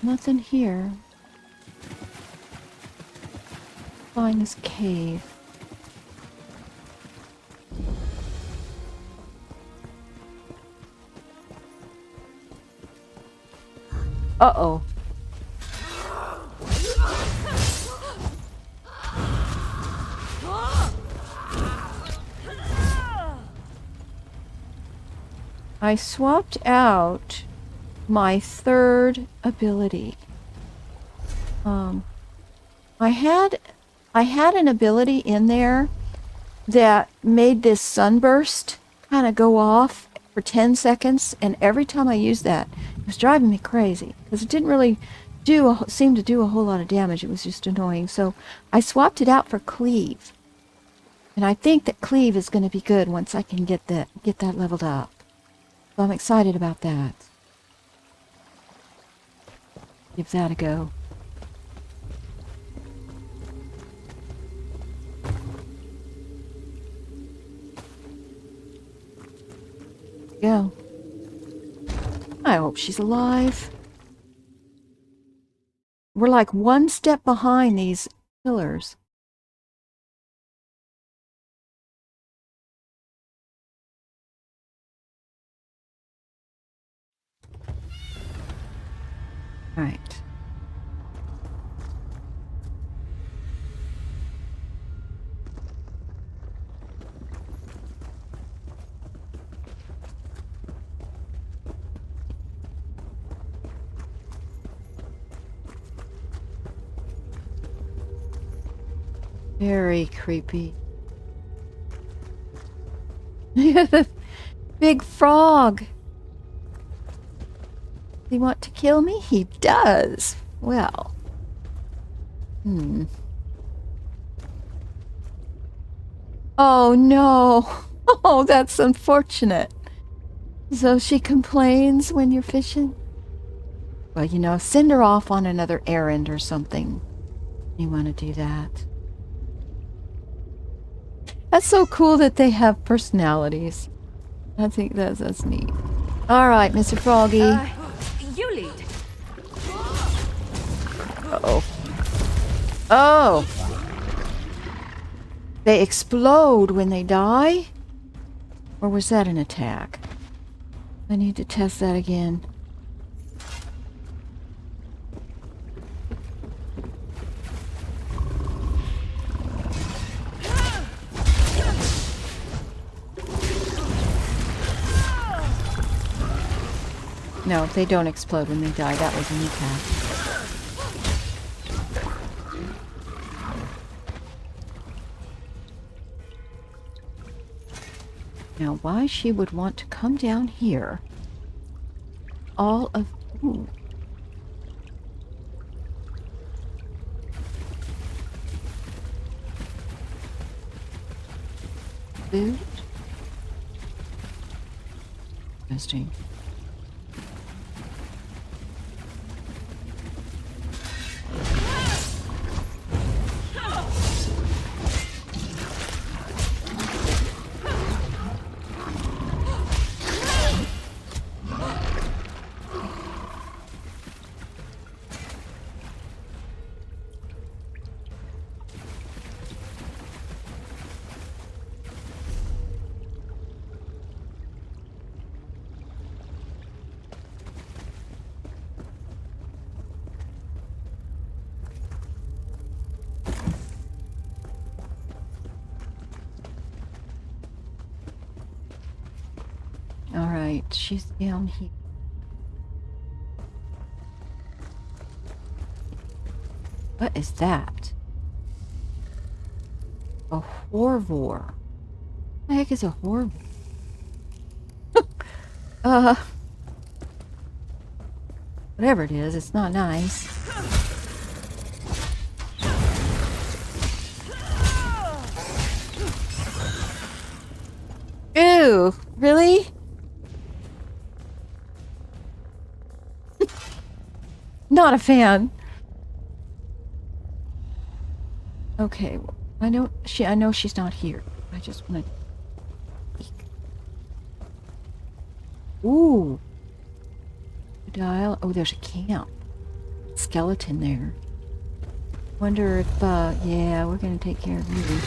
S1: nothing here. Find this cave. Uh-oh. I swapped out my third ability. I had an ability in there that made this sunburst kind of go off for 10 seconds, and every time I used that, it was driving me crazy because it didn't really seem to do a whole lot of damage. It was just annoying. So I swapped it out for cleave, and I think that cleave is going to be good once I can get that leveled up. So I'm excited about that. Give that a go. Go. I hope she's alive. We're like one step behind these pillars. Right. Very creepy. Big frog. Does he want to kill me? He does. Well. Oh no. Oh, that's unfortunate. So she complains when you're fishing? Well, you know, send her off on another errand or something. You want to do that. That's so cool that they have personalities. I think that's neat. All right, Mr. Froggy.
S3: You lead.
S1: Uh-oh. Oh! They explode when they die? Or was that an attack? I need to test that again. No, they don't explode when they die. That was an attack. Now, why she would want to come down here? All of... Ooh. Food? Interesting. Alright, she's down here. What is that? A Horvor. What the heck is a Horvor? Whatever it is, it's not nice. Ew, really? Not a fan. Okay, well, I know she's not here. I just want to peek. Ooh. Dial. Oh, there's a camp. Skeleton there. Wonder if yeah, we're gonna take care of you.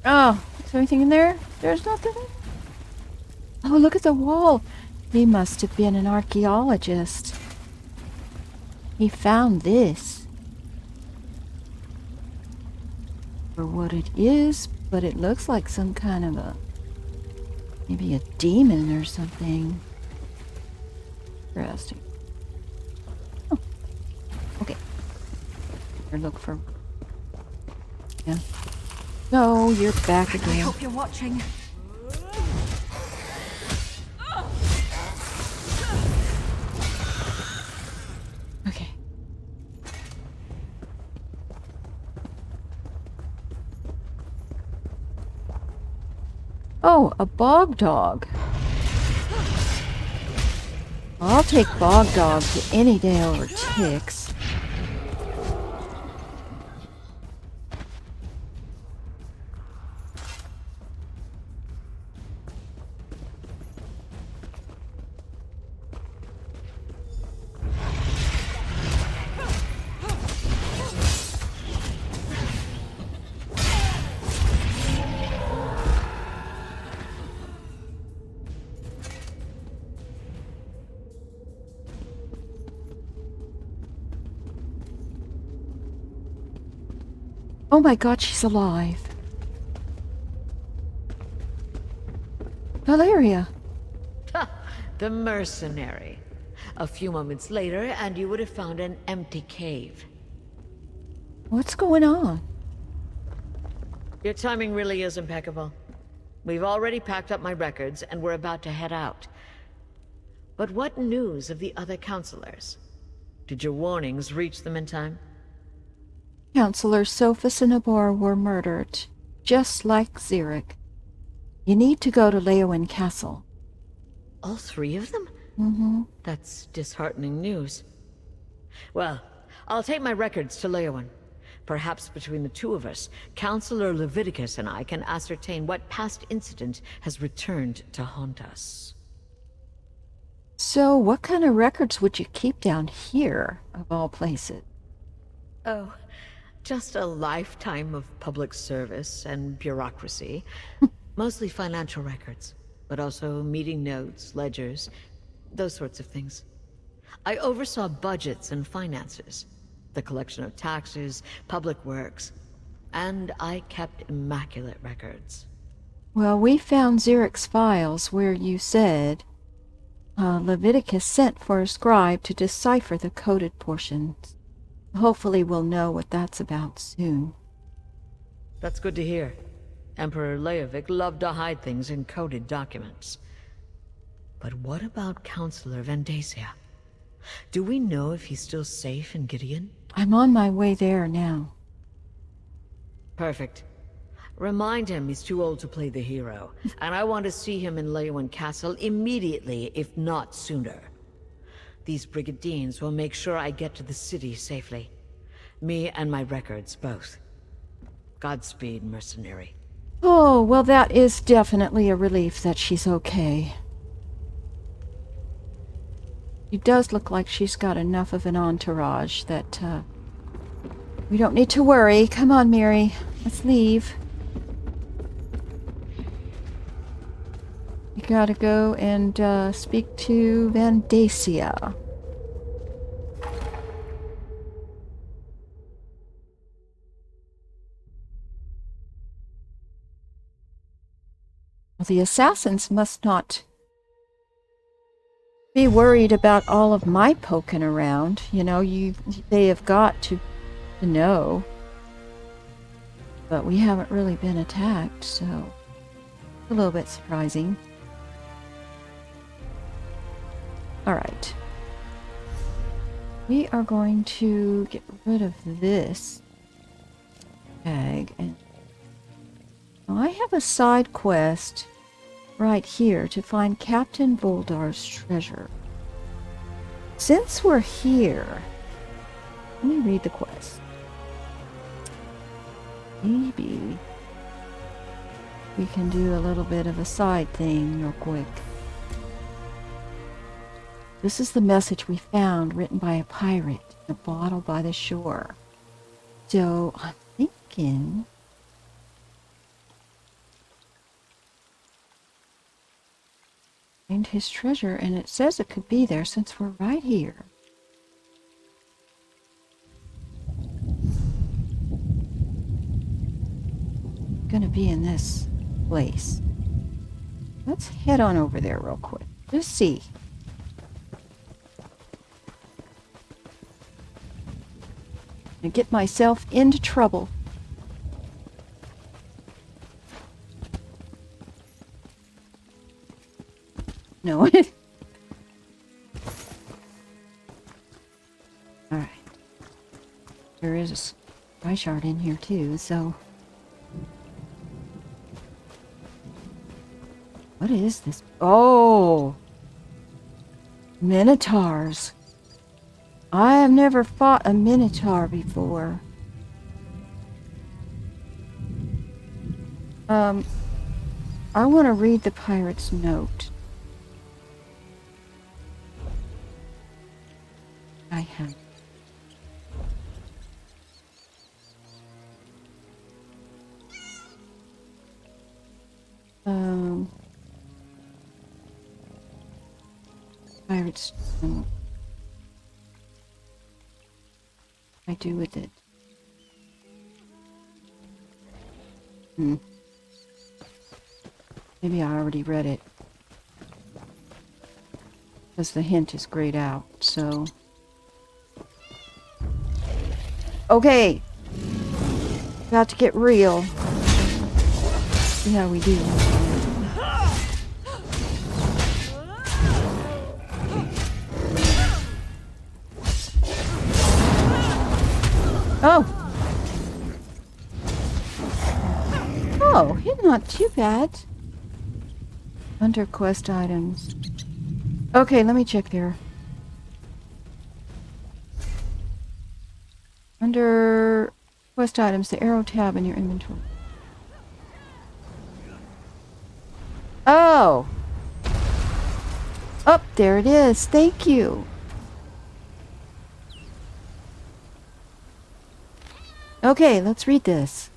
S1: Oh, is there anything in there? There's nothing. Oh, look at the wall. He must have been an archaeologist. He found this. For what it is, but it looks like some kind of maybe a demon or something. Interesting. Oh. Okay. Or look for. Yeah. No, you're back again.
S6: I hope you're watching.
S1: Okay. Oh, a bog dog. I'll take bog dogs any day over ticks. Oh my god, she's alive. Valeria.
S10: Ha! The mercenary. A few moments later, and you would have found an empty cave.
S1: What's going on?
S10: Your timing really is impeccable. We've already packed up my records, and we're about to head out. But what news of the other counselors? Did your warnings reach them in time?
S1: Counselor Sophus and Abor were murdered, just like Xeric. You need to go to Leowin Castle.
S10: All three of them?
S1: Mm-hmm.
S10: That's disheartening news. Well, I'll take my records to Leowin. Perhaps between the two of us, Counselor Leviticus and I can ascertain what past incident has returned to haunt us.
S1: So, what kind of records would you keep down here, of all places?
S10: Oh, just a lifetime of public service and bureaucracy. Mostly financial records, but also meeting notes, ledgers, those sorts of things. I oversaw budgets and finances, the collection of taxes, public works, and I kept immaculate records.
S1: Well, we found Xeric's files where you said Leviticus sent for a scribe to decipher the coded portions. Hopefully we'll know what that's about soon.
S10: That's good to hear. Emperor Leovic loved to hide things in coded documents. But what about Counselor Vandacia? Do we know if he's still safe in Gideon?
S1: I'm on my way there now.
S10: Perfect. Remind him he's too old to play the hero, and I want to see him in Leowin Castle immediately, if not sooner. These Brigadines will make sure I get to the city safely. Me and my records, both. Godspeed, mercenary.
S1: Oh, well, that is definitely a relief that she's okay. She does look like she's got enough of an entourage that, we don't need to worry. Come on, Mary. Let's leave. We gotta go and, speak to Vandacia. The assassins must not be worried about all of my poking around. You know, they have got to know. But we haven't really been attacked, so it's a little bit surprising. Alright. We are going to get rid of this bag. And I have a side quest right here to find Captain Voldar's treasure. Since we're here, let me read the quest. Maybe we can do a little bit of a side thing real quick. This is the message we found written by a pirate in a bottle by the shore. So I'm thinking find his treasure, and it says it could be there since we're right here. Gonna be in this place. Let's head on over there real quick. Just see. And get myself into trouble. No. Alright. There is a spy shard in here too, so what is this? Oh! Minotaurs. I have never fought a minotaur before. I want to read the pirate's note. I have. Pirate's note. I do with it. Maybe I already read it. Because the hint is grayed out, so. Okay. About to get real. See how we do. Oh! Oh, it's not too bad. Under quest items. Okay, let me check there. Under quest items, the arrow tab in your inventory. Oh! Oh, there it is. Thank you. Okay, let's read this.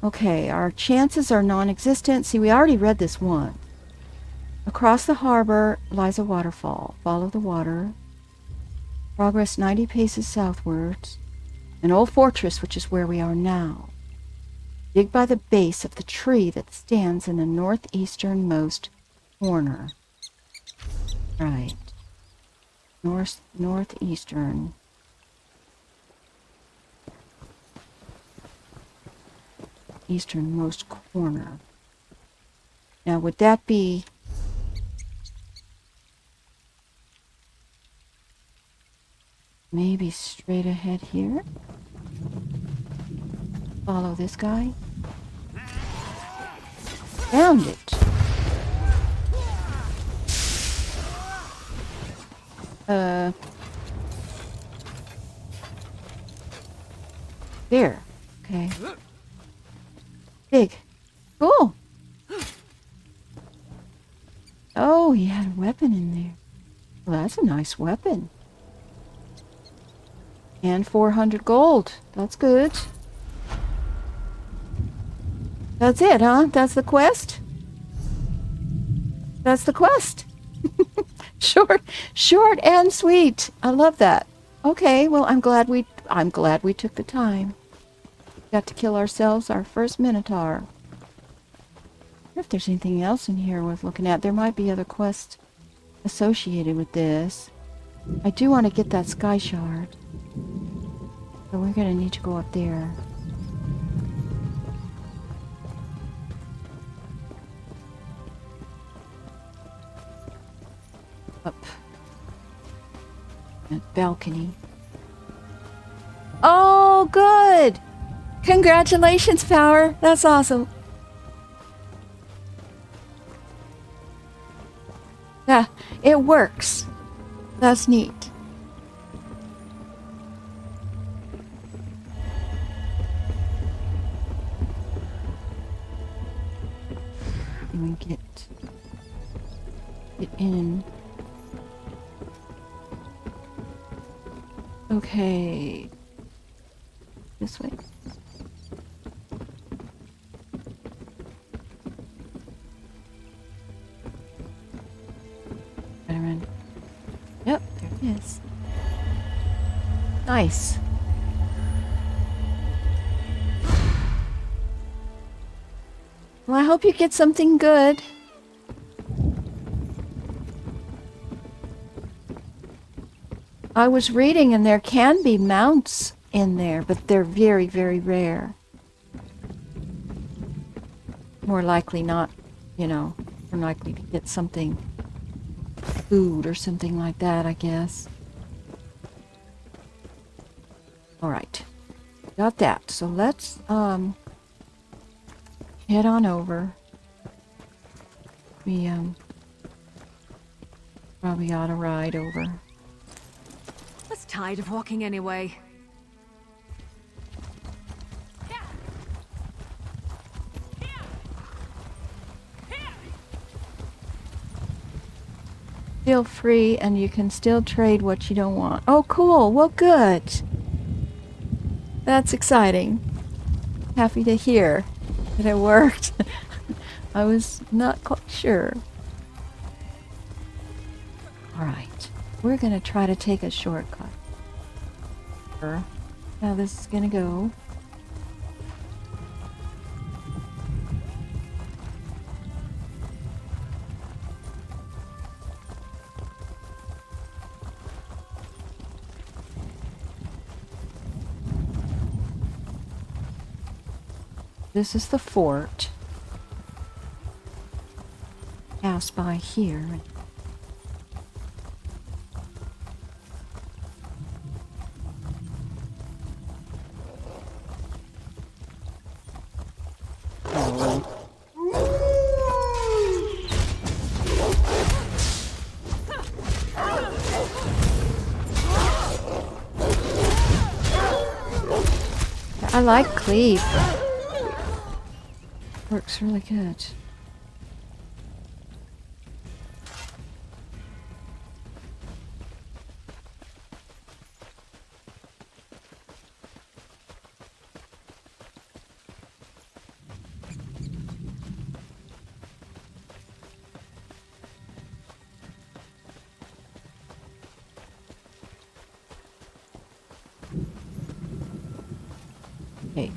S1: Okay, our chances are non-existent. See, we already read this one. Across the harbor lies a waterfall. Follow the water. Progress 90 paces southwards. An old fortress, which is where we are now. Dig by the base of the tree that stands in the northeasternmost corner. Right. Northeastern. Easternmost corner. Now, would that be maybe straight ahead here? Follow this guy. Found it. There. Okay. Big. Cool. Oh, he had a weapon in there. Well, that's a nice weapon. And 400 gold. That's good. That's it, huh? That's the quest? That's the quest. Short and sweet. I love that. Okay, well, I'm glad we took the time. Got to kill ourselves our first minotaur. if there's anything else in here worth looking at. There might be other quests associated with this. I do want to get that sky shard. So we're going to need to go up there. Up. That balcony. Oh, good! Congratulations, Power! That's awesome. Yeah, it works. That's neat. And we get in. Okay. This way. Around. Yep, there it is. Nice. Well, I hope you get something good. I was reading and there can be mounts in there, but they're very, very rare. More likely not, you know, more likely to get something, food or something like that, I guess. Alright. Got that. So let's, head on over. We, probably ought to ride over.
S6: I was tired of walking anyway.
S1: Feel free, and you can still trade what you don't want. Oh, cool. Well, good. That's exciting. Happy to hear that it worked. I was not quite sure. Alright. We're going to try to take a shortcut. Now this is going to go. This is the fort. Pass by here. I like cleave. Works really good. Okay.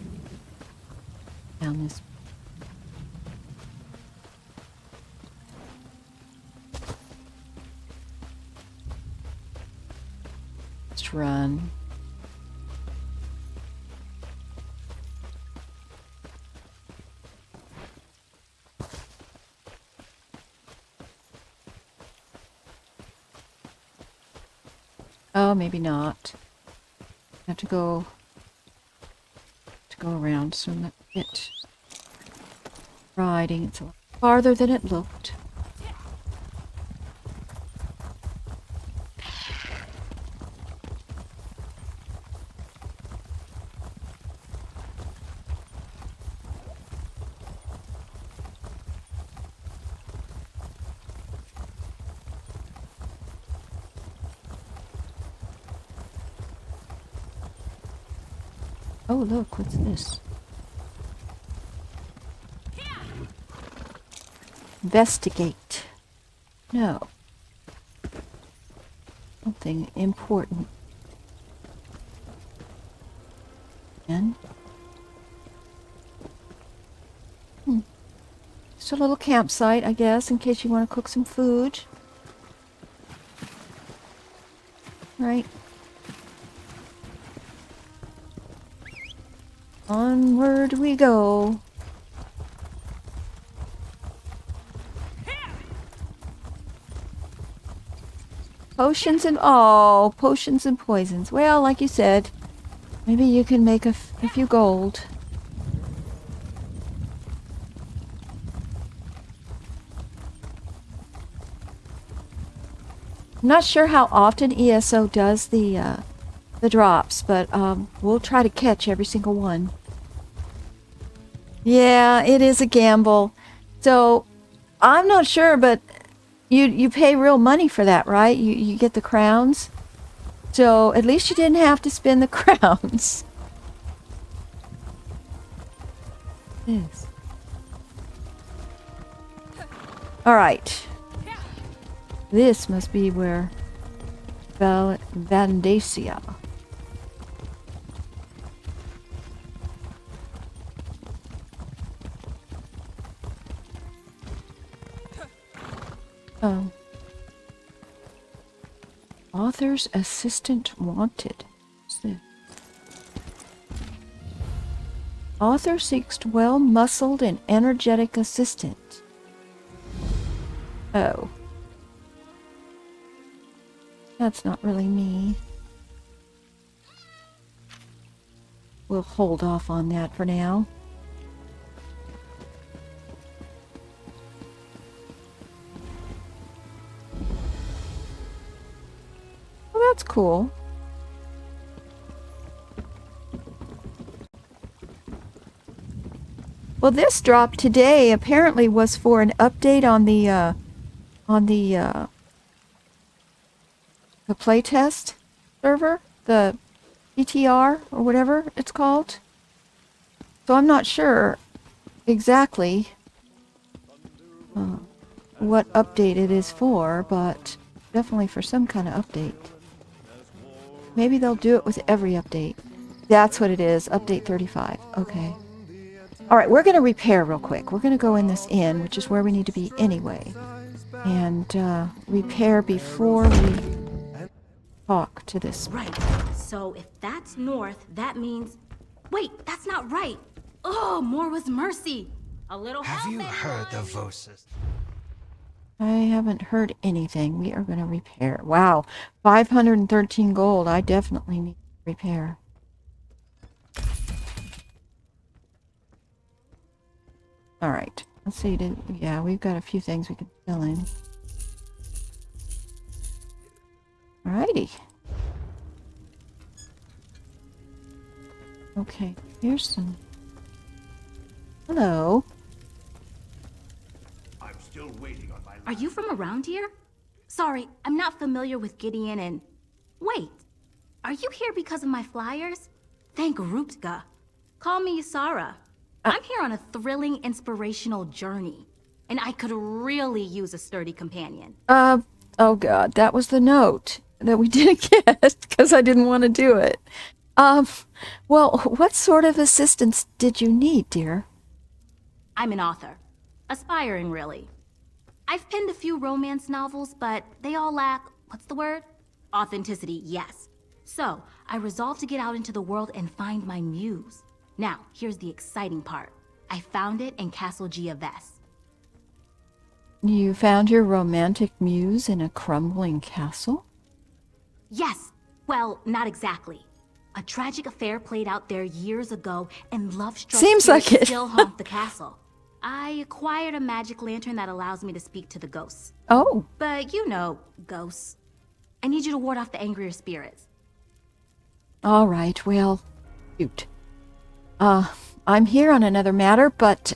S1: Down this. Let's run. Oh, maybe not. Have to go around, so let's get riding. It's a lot farther than it looked. Oh, look, what's this? Investigate. No. Something important. And Just a little campsite, I guess, in case you want to cook some food. Right. Onward we go. Potions and potions and poisons. Well, like you said, maybe you can make a few gold. I'm not sure how often ESO does the drops, but we'll try to catch every single one. Yeah, it is a gamble. So I'm not sure, but you pay real money for that, right? You get the crowns. So at least you didn't have to spend the crowns. Yes. All right. This must be where Vandacia. Author's assistant wanted. Author seeks well-muscled and energetic assistant. Oh. That's not really me. We'll hold off on that for now. Well, that's cool. Well, this drop today apparently was for an update on the playtest server, the PTR or whatever it's called. So I'm not sure exactly what update it is for, but definitely for some kind of update. Maybe they'll do it with every update. That's what it is, update 35. Okay. All right, we're going to repair real quick. We're going to go in this inn, which is where we need to be anyway, and repair before we talk to this.
S3: Right. So if that's north, that means... Wait, that's not right. Oh, more was mercy. A little help.
S12: Have you heard the voices?
S1: I haven't heard anything. We are going to repair. Wow, 513 gold. I definitely need to repair. All right. Let's see. Yeah, we've got a few things we can fill in. Alrighty. Okay, here's some. Hello.
S12: I'm still waiting on my...
S3: Are you from around here? Sorry, I'm not familiar with Gideon and... Wait, are you here because of my flyers? Thank Ruptka. Call me Yusara. I'm here on a thrilling, inspirational journey, and I could really use a sturdy companion.
S1: Oh god, that was the note that we didn't get because I didn't want to do it. Well, what sort of assistance did you need, dear?
S3: I'm an author. Aspiring, really. I've penned a few romance novels, but they all lack, what's the word? Authenticity, yes. So, I resolved to get out into the world and find my muse. Now, here's the exciting part. I found it in Castle Grovesse.
S1: You found your romantic muse in a crumbling castle?
S3: Yes. Well, not exactly. A tragic affair played out there years ago, and love-struck
S1: Seems like it.
S3: still haunt the castle. I acquired a magic lantern that allows me to speak to the ghosts.
S1: Oh.
S3: But you know, ghosts. I need you to ward off the angrier spirits.
S1: All right, well, shoot. I'm here on another matter, but,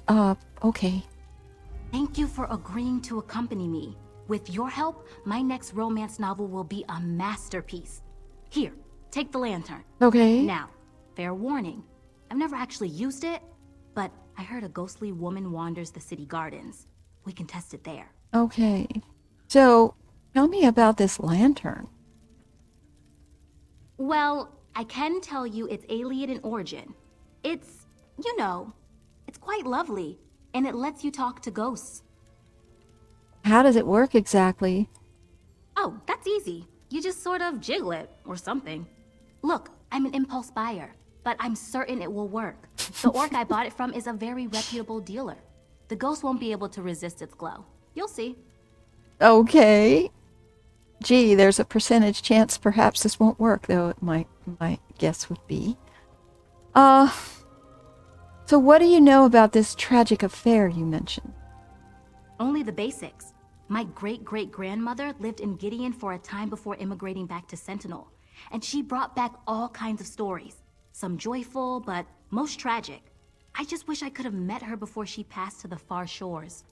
S1: okay.
S3: Thank you for agreeing to accompany me. With your help, my next romance novel will be a masterpiece. Here, take the lantern.
S1: Okay.
S3: Now, fair warning. I've never actually used it, but I heard a ghostly woman wanders the city gardens. We can test it there.
S1: Okay. So, tell me about this lantern.
S3: Well, I can tell you it's alien in origin. It's, you know, it's quite lovely. and it lets you talk to ghosts.
S1: How does it work exactly?
S3: Oh, that's easy. You just sort of jiggle it, or something. Look, I'm an impulse buyer, but I'm certain it will work. The orc I bought it from is a very reputable dealer. The ghost won't be able to resist its glow. You'll see.
S1: Okay. Gee, there's a percentage chance perhaps this won't work, though my guess would be. So what do you know about this tragic affair you mentioned?
S3: Only the basics. My great-great-grandmother lived in Gideon for a time before immigrating back to Sentinel, and she brought back all kinds of stories. Some joyful, but most tragic. I just wish I could have met her before she passed to the far shores.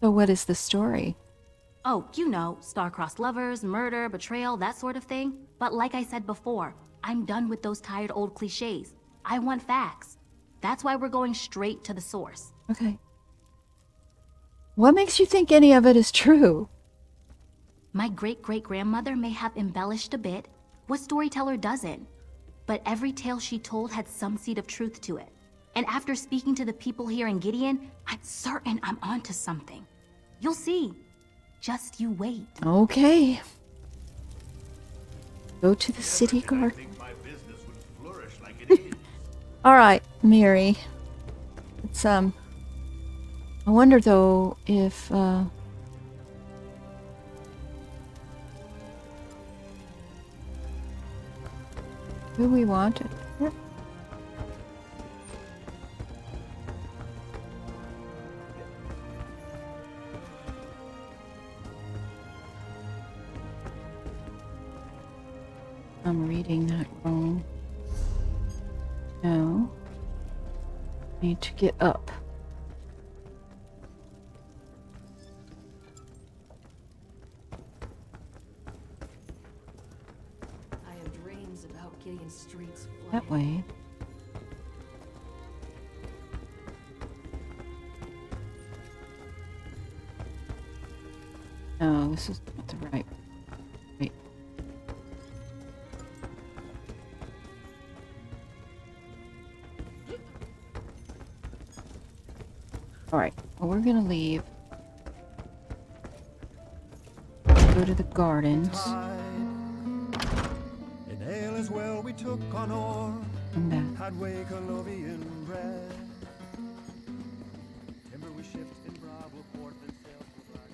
S1: So what is the story?
S3: Oh, you know, star-crossed lovers, murder, betrayal, that sort of thing. But like I said before, I'm done with those tired old cliches. I want facts. That's why we're going straight to the source.
S1: Okay. What makes you think any of it is true?
S3: My great-great-grandmother may have embellished a bit. What storyteller doesn't? But every tale she told had some seed of truth to it. And after speaking to the people here in Gideon, I'm certain I'm onto something. You'll see. Just you wait.
S1: Okay. Go to the city garden. All right, Mary. It's I wonder though if who we wanted. I'm reading that wrong. No. Need to get up.
S6: I have dreams about Gideon streets.
S1: That way. No, this is not the right. Wait. Alright, well, we're gonna leave. Go to the gardens.
S12: In ale as well we took on ore.
S1: Come back.
S12: Had way Colovian bread. Timber we shipped in Bravo port and sailed for Blackwood.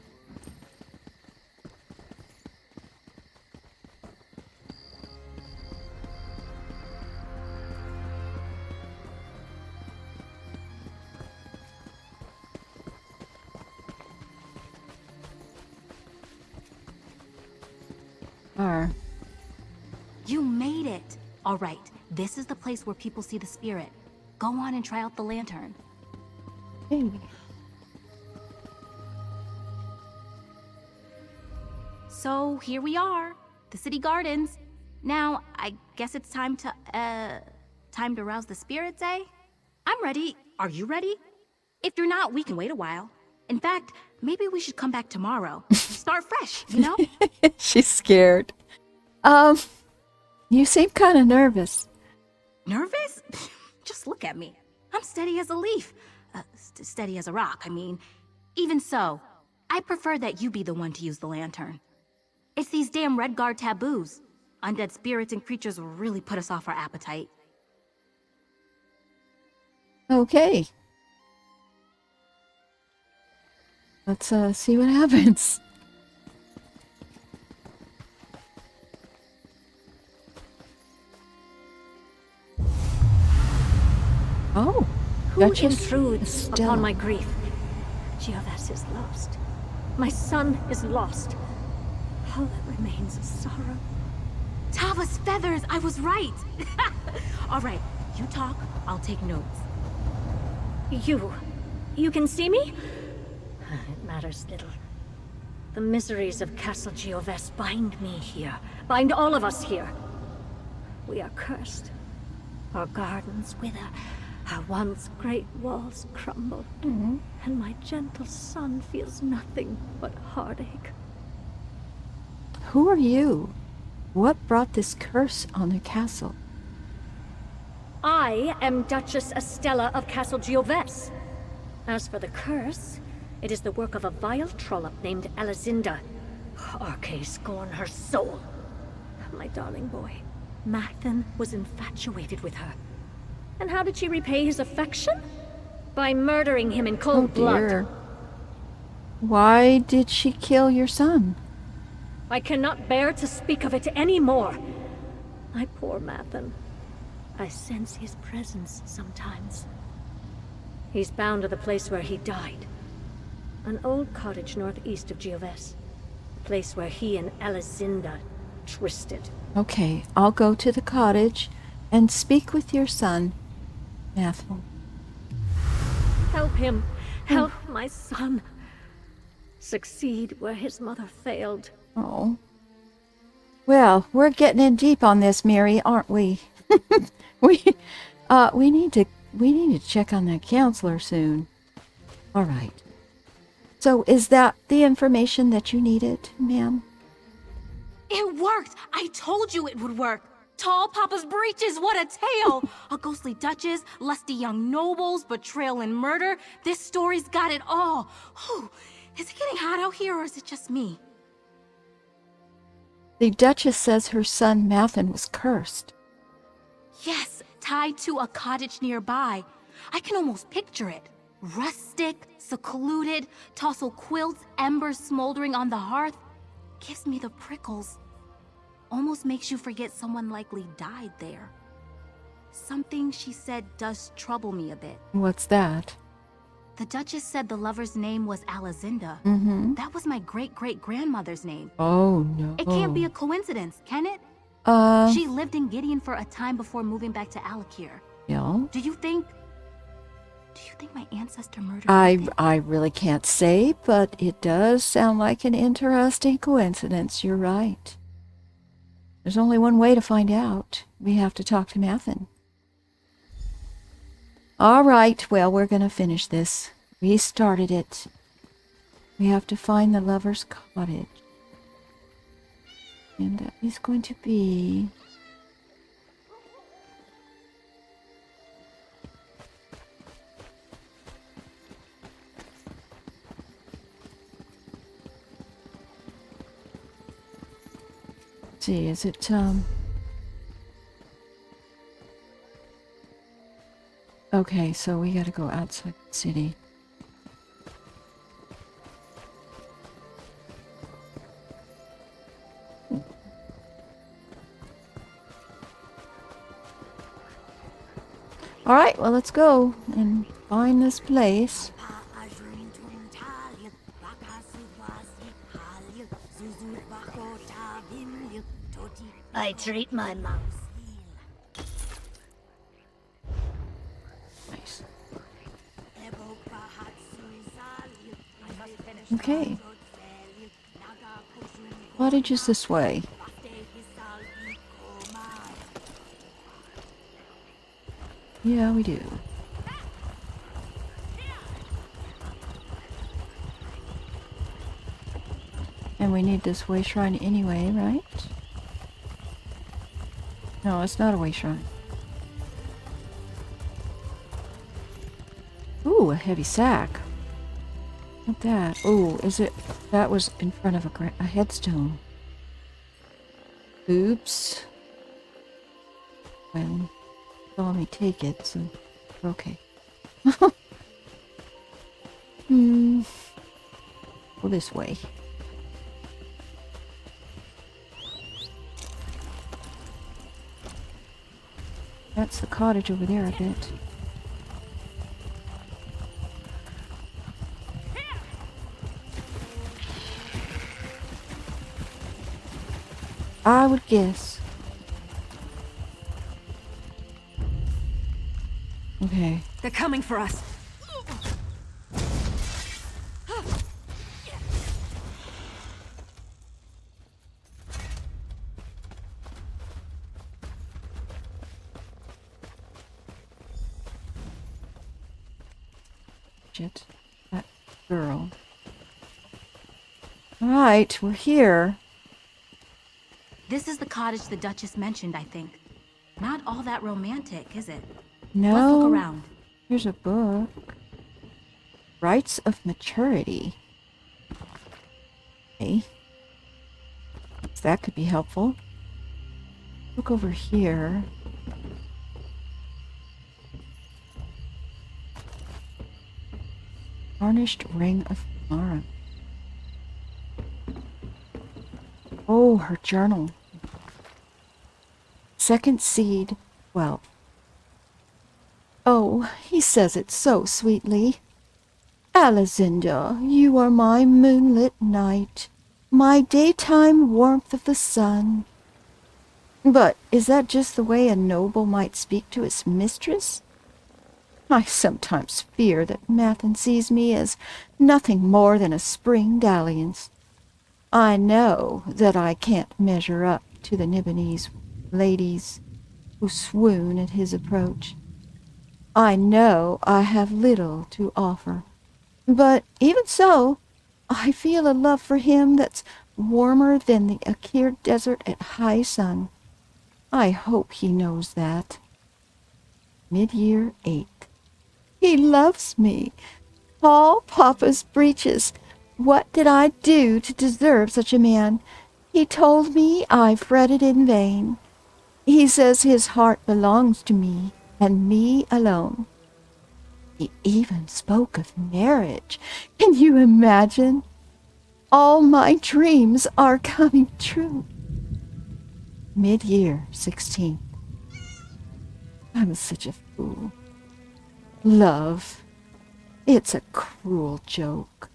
S3: You made it! Alright, this is the place where people see the spirit. Go on and try out the lantern.
S1: Hey.
S3: So, here we are. The city gardens. Now, I guess it's time to rouse the spirits, eh? I'm ready. Are you ready? If you're not, we can wait a while. In fact, maybe we should come back tomorrow. Start fresh, you know?
S1: She's scared. You seem kind of nervous.
S3: Nervous? Just look at me. I'm steady as a leaf. Steady as a rock, I mean. Even so, I prefer that you be the one to use the lantern. It's these damn Red Guard taboos. Undead spirits and creatures really put us off our appetite.
S1: Okay. Let's see what happens. Oh,
S13: who
S1: Duchess
S13: intrudes
S1: Estella.
S13: upon my grief? Grovesse is lost. My son is lost. All that remains is sorrow.
S3: Tava's feathers! I was right! Alright, you talk, I'll take notes.
S13: You can see me? It matters little. The miseries of Castle Grovesse bind me here, bind all of us here. We are cursed. Our gardens wither, our once great walls crumble, and my gentle son feels nothing but heartache.
S1: Who are you? What brought this curse on the castle?
S13: I am Duchess Estella of Castle Grovesse. As for the curse, it is the work of a vile trollop named Alizinda. Arcay scorn her soul. My darling boy, Mathan was infatuated with her. And how did she repay his affection? By murdering him in cold blood.
S1: Why did she kill your son?
S13: I cannot bear to speak of it anymore. My poor Mathan. I sense his presence sometimes. He's bound to the place where he died. An old cottage northeast of Grovesse. A place where he and Alizinda twisted.
S1: Okay, I'll go to the cottage and speak with your son, Mathan.
S13: Help him. Help my son. Succeed where his mother failed.
S1: Oh. Well, we're getting in deep on this, Mary, aren't we? we need to check on that counselor soon. All right. So is that the information that you needed, ma'am?
S14: It worked! I told you it would work! Tall Papa's breeches, what a tale! A ghostly duchess, lusty young nobles, betrayal and murder. This story's got it all. Whew. Is it getting hot out here, or is it just me?
S1: The Duchess says her son Mathan was cursed.
S14: Yes, tied to a cottage nearby. I can almost picture it. Rustic, secluded, tossel quilts, embers smoldering on the hearth. Gives me the prickles. Almost makes you forget someone likely died there. Something she said does trouble me a bit.
S1: What's that?
S14: The Duchess said the lover's name was Alizinda.
S1: Mm-hmm.
S14: That was my great-great-grandmother's name.
S1: Oh, no.
S14: It can't be a coincidence, can it? She lived in Gideon for a time before moving back to Alakir.
S1: Yeah.
S14: Do you think my ancestor murdered
S1: I really can't say, but it does sound like an interesting coincidence. You're right. There's only one way to find out. We have to talk to Mathan. All right, well, we're going to finish this. We started it. We have to find the lover's cottage. And that is going to be... Let's see, is it, Okay, so we gotta go outside the city. Alright, well, let's go and find this place.
S13: I treat my mouse.
S1: Nice. Okay. Cottage is this way. Yeah, we do. And we need this way shrine anyway, right? No, it's not a way shrine. Ooh, a heavy sack. Look at that. Ooh, is it... That was in front of a headstone. Oops. Well, saw me take it, so... Okay. Go this way. That's the cottage over there, I bet. I would guess. Okay.
S6: They're coming for us.
S1: That girl. Alright, we're here.
S14: This is the cottage the Duchess mentioned, I think. Not all that romantic, is it?
S1: No.
S14: Let's look around.
S1: Here's a book. Rites of maturity. Okay. So that could be helpful. Look over here. Varnished ring of Mara. Oh, her journal. Second seed, 12. Oh, he says it so sweetly. Alizinda, you are my moonlit night, my daytime warmth of the sun. But is that just the way a noble might speak to his mistress? I sometimes fear that Mathen sees me as nothing more than a spring dalliance. I know that I can't measure up to the Nibonese ladies who swoon at his approach. I know I have little to offer, but even so, I feel a love for him that's warmer than the Akir Desert at high sun. I hope he knows that. Mid-year 8. He loves me. Paul Papa's breeches. What did I do to deserve such a man? He told me I fretted in vain. He says his heart belongs to me, and me alone. He even spoke of marriage. Can you imagine? All my dreams are coming true. Mid-year 16. I was such a fool. Love. It's a cruel joke.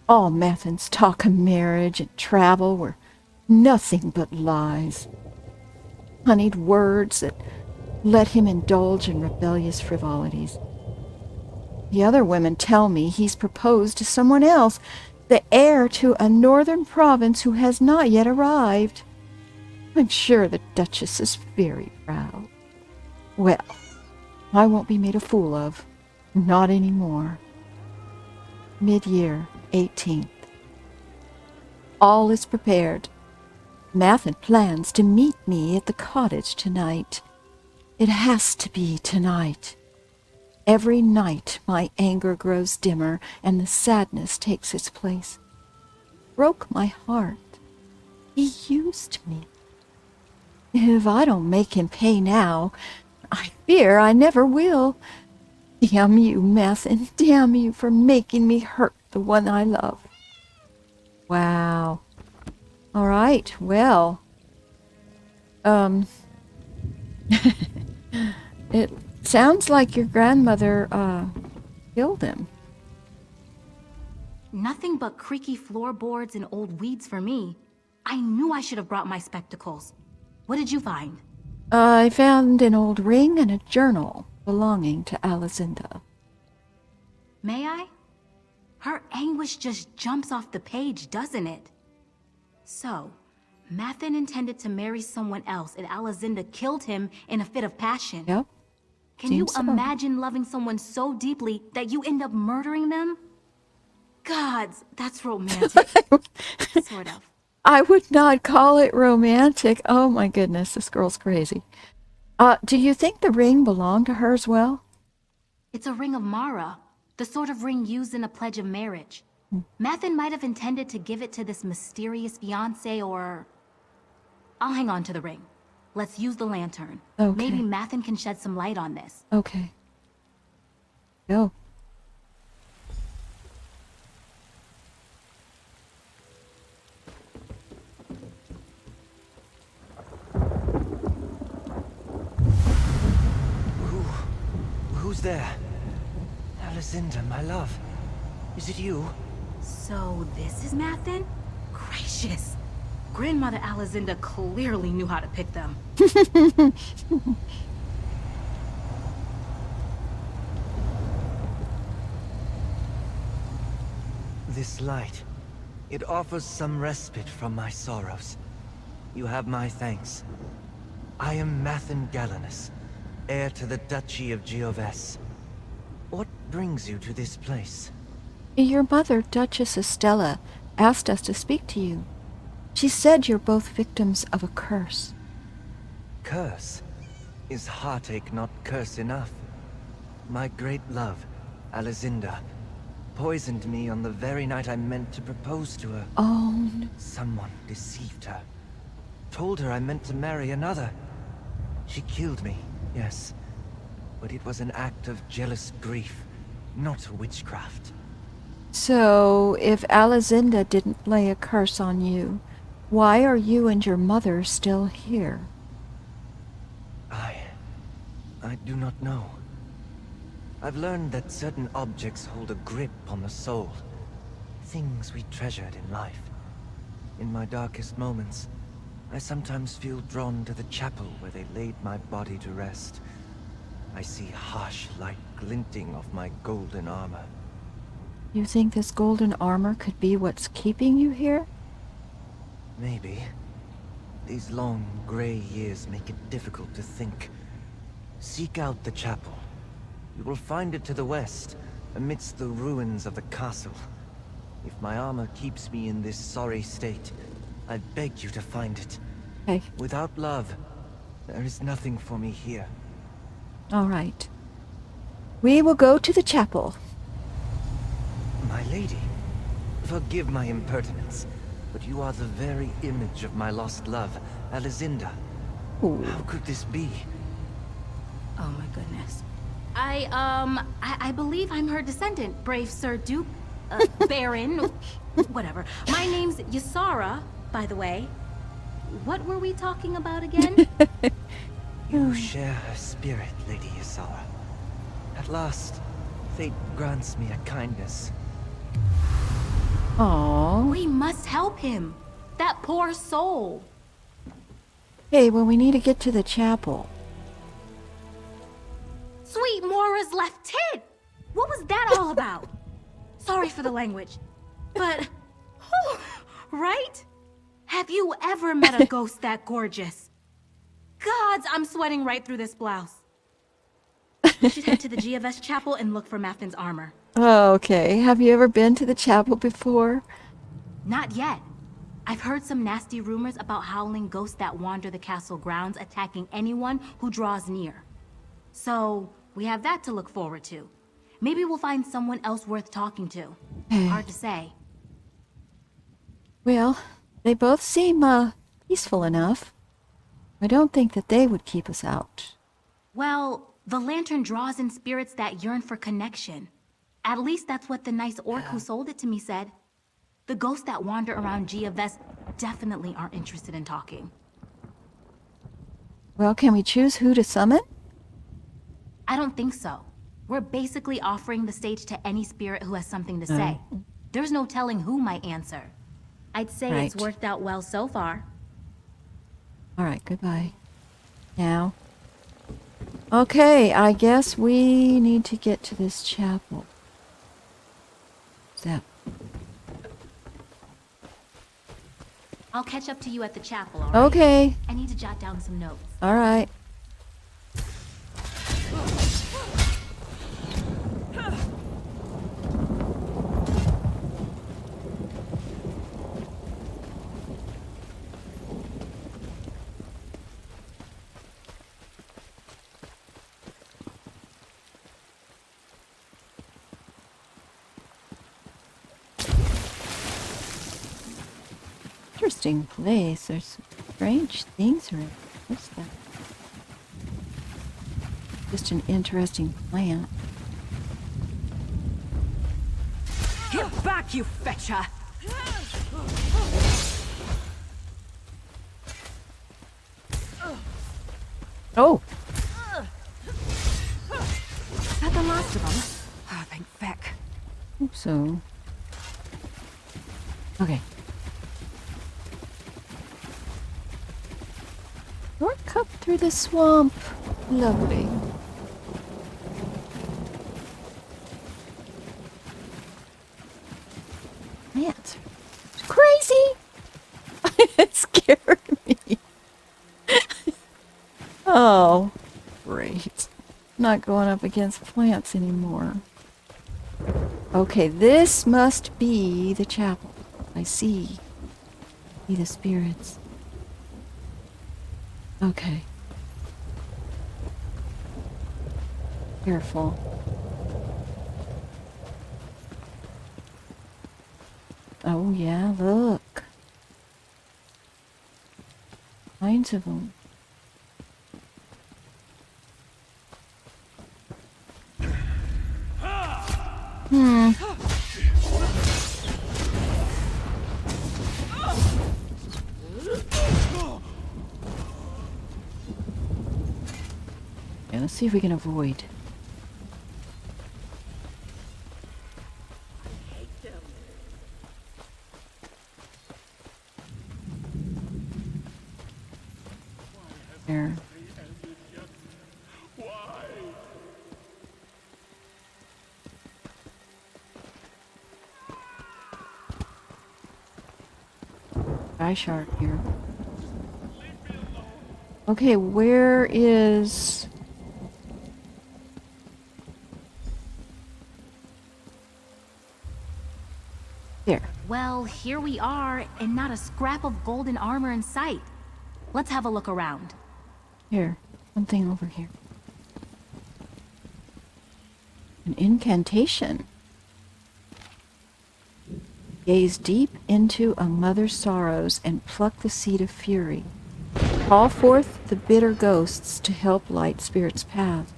S1: All Mathen's talk of marriage and travel were nothing but lies. Honeyed words that let him indulge in rebellious frivolities. The other women tell me he's proposed to someone else, the heir to a northern province who has not yet arrived. I'm sure the Duchess is very proud. Well, I won't be made a fool of. Not anymore. Mid-year 18th. All is prepared. Mathen plans to meet me at the cottage tonight. It has to be tonight. Every night my anger grows dimmer and the sadness takes its place. Broke my heart. He used me. If I don't make him pay now, I fear I never will. Damn you, Mathen. Damn you for making me hurt the one I love. Wow. All right, well. It sounds like your grandmother, killed him.
S14: Nothing but creaky floorboards and old weeds for me. I knew I should have brought my spectacles. What did you find?
S1: I found an old ring and a journal belonging to Alizinda.
S14: May I? Her anguish just jumps off the page, doesn't it? So, Mathen intended to marry someone else and Alizinda killed him in a fit of passion.
S1: Yep.
S14: Can you imagine loving someone so deeply that you end up murdering them? Gods, that's romantic. Sort of.
S1: I would not call it romantic. Oh my goodness, this girl's crazy. Do you think the ring belonged to her as well?
S14: It's a ring of Mara, the sort of ring used in a pledge of marriage. Mathen might have intended to give it to this mysterious fiancé or... I'll hang on to the ring. Let's use the lantern.
S1: Okay.
S14: Maybe Mathen can shed some light on this.
S1: Okay. Go.
S12: Who's there? Alizinda, my love. Is it you?
S14: So this is Mathen? Gracious. Grandmother Alizinda clearly knew how to pick them.
S12: This light. It offers some respite from my sorrows. You have my thanks. I am Mathen Gallinus, heir to the Duchy of Grovesse. What brings you to this place?
S1: Your mother, Duchess Estella, asked us to speak to you. She said you're both victims of a curse.
S12: Curse? Is heartache not curse enough? My great love, Alizinda, poisoned me on the very night I meant to propose to her.
S1: Oh, no.
S12: Someone deceived her. Told her I meant to marry another. She killed me, yes. But it was an act of jealous grief, not witchcraft.
S1: So, if Alizinda didn't lay a curse on you, why are you and your mother still here?
S12: I do not know. I've learned that certain objects hold a grip on the soul. Things we treasured in life. In my darkest moments, I sometimes feel drawn to the chapel where they laid my body to rest. I see harsh light glinting off my golden armor.
S1: You think this golden armor could be what's keeping you here?
S12: Maybe. These long, gray years make it difficult to think. Seek out the chapel. You will find it to the west, amidst the ruins of the castle. If my armor keeps me in this sorry state, I beg you to find it.
S1: Okay.
S12: Without love, there is nothing for me here.
S1: All right. We will go to the chapel.
S12: My lady, forgive my impertinence, but you are the very image of my lost love, Alizinda.
S1: Ooh.
S12: How could this be?
S14: Oh my goodness. I believe I'm her descendant, brave Sir Duke, Baron, whatever. My name's Ysara, by the way. What were we talking about again?
S12: You share her spirit, Lady Ysara. At last, fate grants me a kindness.
S1: Aww.
S14: We must help him. That poor soul.
S1: Hey, well, we need to get to the chapel.
S14: Sweet Mora's left tit! What was that all about? Sorry for the language. But, whew, right? Have you ever met a ghost that gorgeous? Gods, I'm sweating right through this blouse. We should head to the Grovesse chapel and look for Mathin's armor.
S1: Oh, okay. Have you ever been to the chapel before?
S14: Not yet. I've heard some nasty rumors about howling ghosts that wander the castle grounds, attacking anyone who draws near. So, we have that to look forward to. Maybe we'll find someone else worth talking to. Hard to say.
S1: Well, they both seem, peaceful enough. I don't think that they would keep us out.
S14: Well, the lantern draws in spirits that yearn for connection. At least that's what the nice orc who sold it to me said. The ghosts that wander around Grovesse definitely aren't interested in talking.
S1: Well, can we choose who to summon?
S14: I don't think so. We're basically offering the stage to any spirit who has something to say. There's no telling who might answer. I'd say it's worked out well so far.
S1: All right, goodbye. Now. Okay, I guess we need to get to this chapel. So.
S14: I'll catch up to you at the chapel, all right?
S1: Okay.
S14: I need to jot down some notes.
S1: All right. Interesting place. There's some strange things around. What's that? Just an interesting plant.
S6: Get back, you fetcher!
S1: Oh!
S6: Is that the last of them? Oh, thank feck.
S1: Hope so. Okay. Shortcut through the swamp. Lovely. Man, it's crazy! It scared me. Oh, great. Not going up against plants anymore. Okay, this must be the chapel. I see. See the spirits. Okay. Careful. Oh, yeah, look. Kinds of them. Okay, let's see if we can avoid. There. Eye shark here. Okay, where is... There.
S14: Well, here we are, and not a scrap of golden armor in sight. Let's have a look around.
S1: Here. Something over here. An incantation. Gaze deep into a mother's sorrows and pluck the seed of fury. Call forth the bitter ghosts to help light spirit's path.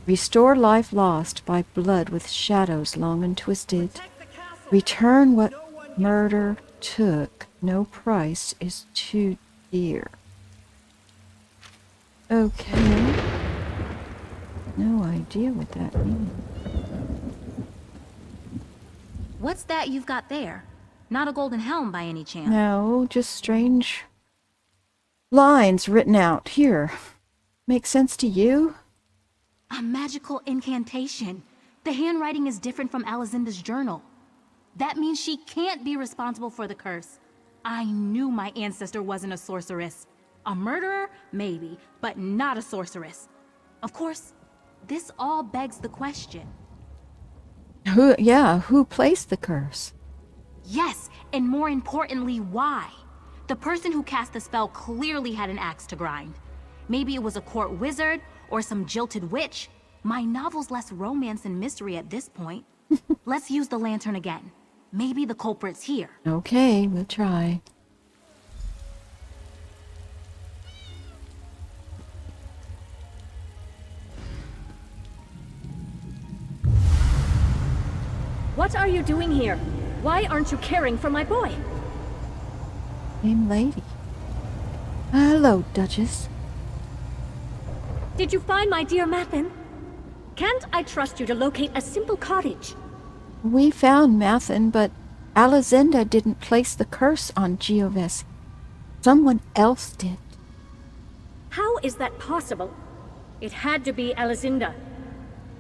S1: Restore life lost by blood with shadows long and twisted. Return what murder took. No price is too dear. Okay. No idea what that means.
S14: What's that you've got there? Not a golden helm by any chance?
S1: No, just strange lines written out here. Make sense to you?
S14: A magical incantation. The handwriting is different from Alizinda's journal. That means she can't be responsible for the curse. I knew my ancestor wasn't a sorceress. A murderer? Maybe, but not a sorceress. Of course, this all begs the question.
S1: Who placed the curse?
S14: Yes, and more importantly, why? The person who cast the spell clearly had an axe to grind. Maybe it was a court wizard or some jilted witch. My novel's less romance and mystery at this point. Let's use the lantern again. Maybe the culprit's here.
S1: Okay, we'll try.
S13: What are you doing here? Why aren't you caring for my boy?
S1: Same lady. Hello, Duchess.
S13: Did you find my dear Mathen? Can't I trust you to locate a simple cottage?
S1: We found Mathen, but Alizinda didn't place the curse on Grovesse. Someone else did.
S13: How is that possible? It had to be Alizinda.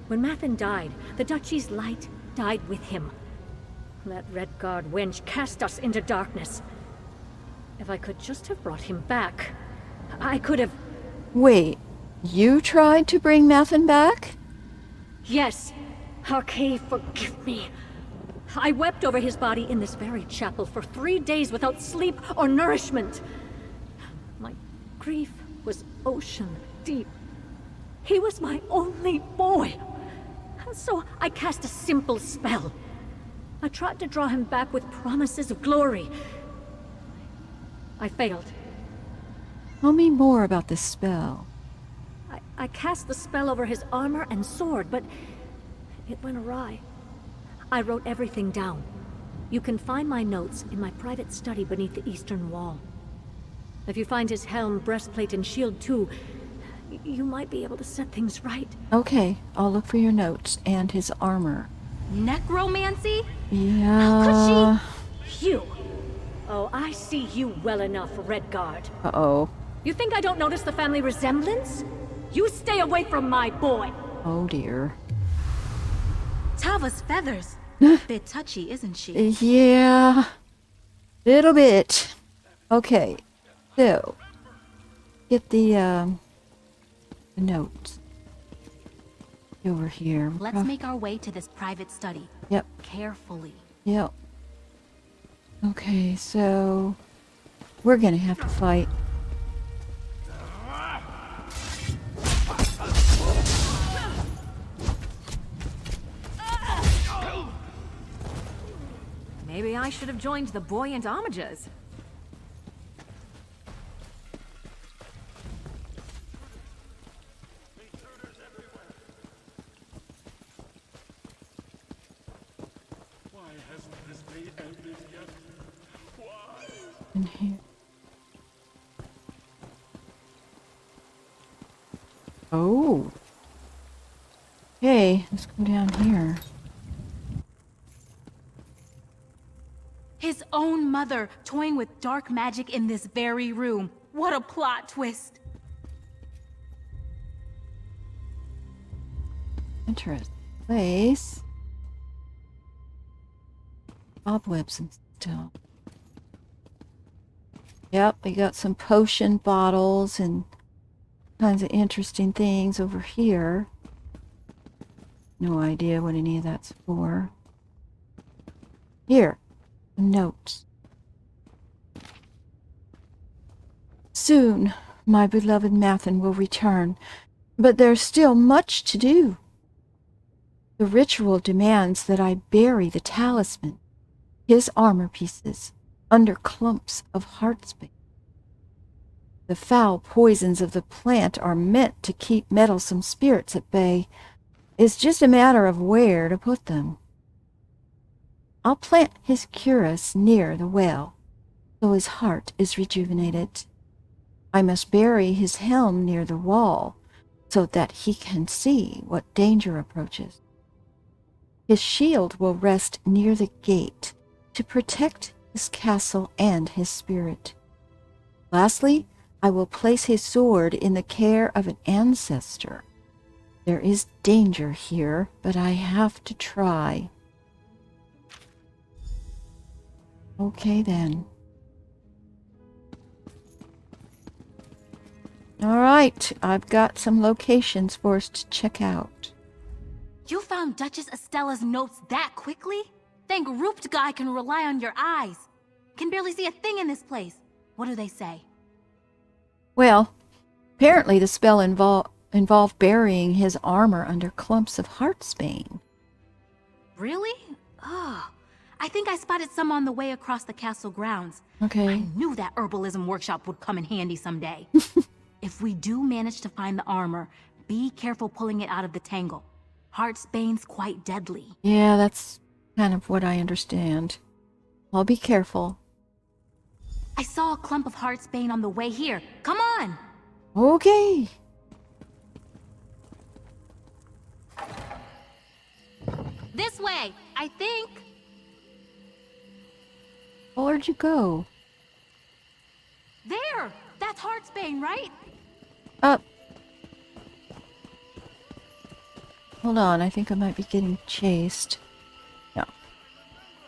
S13: When Mathen died, the Duchy's light died with him. That Redguard wench cast us into darkness. If I could just have brought him back, I could have...
S1: Wait, you tried to bring Mathen back?
S13: Yes. Harkay, forgive me. I wept over his body in this very chapel for 3 days without sleep or nourishment. My grief was ocean deep. He was my only boy. So I cast a simple spell. I tried to draw him back with promises of glory. I failed.
S1: Tell me more about this spell.
S13: I cast the spell over his armor and sword, but it went awry. I wrote everything down. You can find my notes in my private study beneath the eastern wall. If you find his helm, breastplate, and shield too, you might be able to set things right.
S1: Okay, I'll look for your notes and his armor.
S14: Necromancy?
S1: Yeah.
S14: How could
S13: she... You! Oh, I see you well enough, Redguard.
S1: Uh-oh.
S13: You think I don't notice the family resemblance? You stay away from my boy!
S1: Oh dear.
S14: Tava's feathers. Bit touchy, isn't she?
S1: Yeah. Little bit. Okay. So, get the notes. Over here.
S14: Let's make our way to this private study.
S1: Yep.
S14: Carefully.
S1: Yep. Okay, so we're gonna have to fight.
S6: Maybe I should have joined the buoyant homages.
S1: In here. Oh. Okay, let's go down here.
S14: His own mother toying with dark magic in this very room. What a plot twist.
S1: Interesting place. Cobwebs and stuff. Yep, we got some potion bottles and kinds of interesting things over here. No idea what any of that's for. Here, notes. Soon, my beloved Mathen will return, but there's still much to do. The ritual demands that I bury the talisman, his armor pieces, under clumps of heartsbane. The foul poisons of the plant are meant to keep meddlesome spirits at bay. It's just a matter of where to put them. I'll plant his cuirass near the well, so his heart is rejuvenated. I must bury his helm near the wall, so that he can see what danger approaches. His shield will rest near the gate to protect his castle and his spirit. Lastly, I will place his sword in the care of an ancestor. There is danger here, but I have to try. Okay then. All right, I've got some locations for us to check out.
S14: You found Duchess Estella's notes that quickly? Thank Rooped Guy can rely on your eyes. Can barely see a thing in this place. What do they say?
S1: Well, apparently the spell involved burying his armor under clumps of heartsbane.
S14: Really? Oh, I think I spotted some on the way across the castle grounds.
S1: Okay.
S14: I knew that herbalism workshop would come in handy someday. If we do manage to find the armor, be careful pulling it out of the tangle. Heartsbane's quite deadly.
S1: Yeah, that's kind of what I understand. I'll be careful.
S14: I saw a clump of heartsbane on the way here. Come on!
S1: Okay.
S14: This way, I think.
S1: Where'd you go?
S14: There! That's heartsbane, right?
S1: Up. Hold on, I think I might be getting chased. No.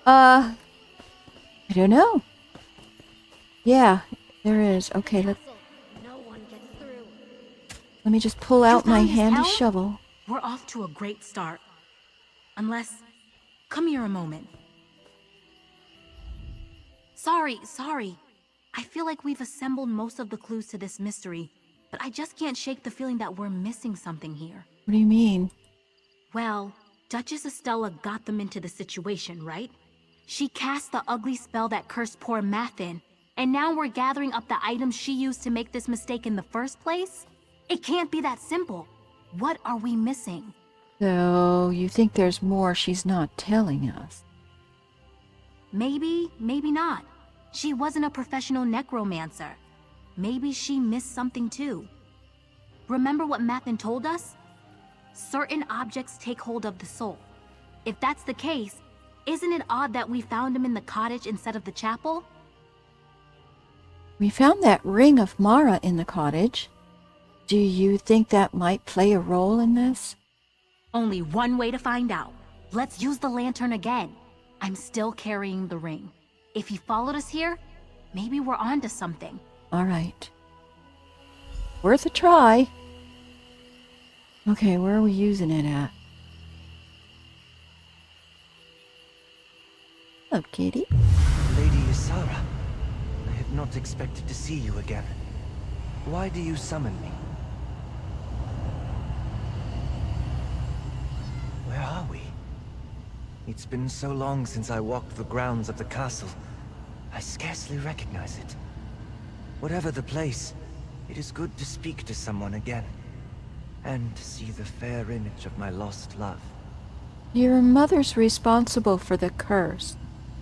S1: I don't know. Yeah, there is. Okay, let me just pull out my handy shovel.
S14: We're off to a great start. Unless... Come here a moment. Sorry. I feel like we've assembled most of the clues to this mystery, but I just can't shake the feeling that we're missing something here.
S1: What do you mean?
S14: Well, Duchess Estella got them into the situation, right? She cast the ugly spell that cursed poor Mathen, and now we're gathering up the items she used to make this mistake in the first place? It can't be that simple. What are we missing?
S1: So, you think there's more she's not telling us?
S14: Maybe, maybe not. She wasn't a professional necromancer. Maybe she missed something too. Remember what Mathen told us? Certain objects take hold of the soul. If that's the case, isn't it odd that we found him in the cottage instead of the chapel?
S1: We found that ring of Mara in the cottage. Do you think that might play a role in this?
S14: Only one way to find out. Let's use the lantern again. I'm still carrying the ring. If he followed us here, maybe we're onto something.
S1: All right. Worth a try. Okay, where are we using it at? Hello, kitty.
S12: Lady Isara, I had not expected to see you again. Why do you summon me? Where are we? It's been so long since I walked the grounds of the castle. I scarcely recognize it. Whatever the place, it is good to speak to someone again. And to see the fair image of my lost love.
S1: Your mother's responsible for the curse.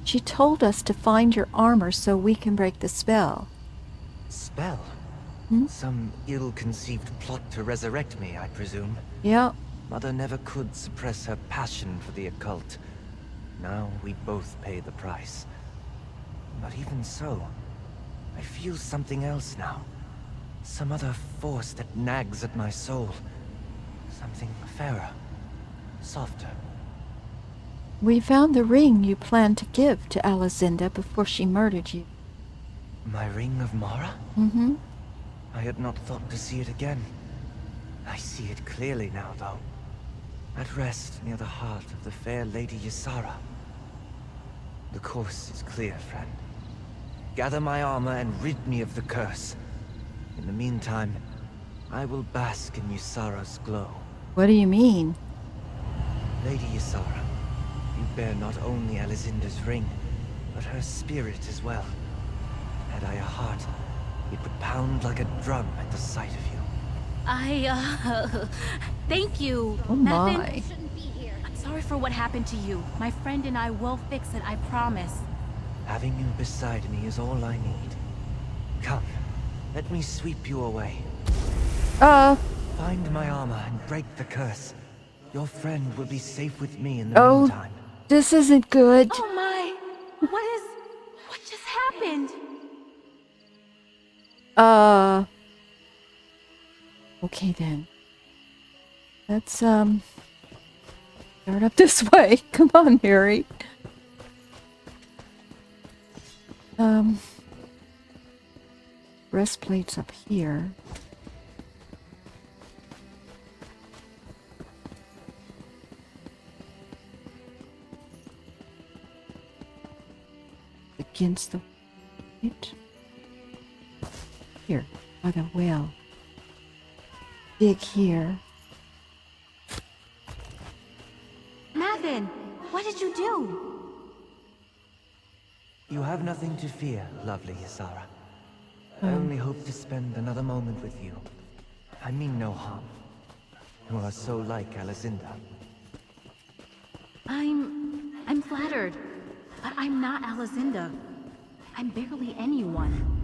S1: She told us to find your armor so we can break the spell.
S12: Spell? Some ill-conceived plot to resurrect me, I presume.
S1: Yeah.
S12: Mother never could suppress her passion for the occult. Now we both pay the price. But even so, I feel something else now. Some other force that nags at my soul. Something fairer, softer.
S1: We found the ring you planned to give to Alizinda before she murdered you.
S12: My ring of Mara?
S1: Mm-hmm.
S12: I had not thought to see it again. I see it clearly now, though. At rest near the heart of the fair Lady Ysara. The course is clear, friend. Gather my armor and rid me of the curse. In the meantime, I will bask in Ysara's glow.
S1: What do you mean?
S12: Lady Ysara, you bear not only Alizinda's ring, but her spirit as well. Had I a heart, it would pound like a drum at the sight of you.
S14: Thank you.
S1: Oh
S14: Nathan,
S1: my.
S14: I'm sorry for what happened to you. My friend and I will fix it, I promise.
S12: Having you beside me is all I need. Come, let me sweep you away. Find my armor and break the curse. Your friend will be safe with me in the meantime.
S1: This isn't good.
S14: Oh my! What just happened?
S1: Okay then. Let's, start up this way. Come on, Harry. Breastplate's up here. Against the right. Here, by the well. Dig here.
S14: Nathan, what did you do?
S12: You have nothing to fear, lovely Ysara. I only hope to spend another moment with you. I mean no harm. You are so like Alizinda.
S14: I'm flattered, but I'm not Alizinda. I'm barely anyone.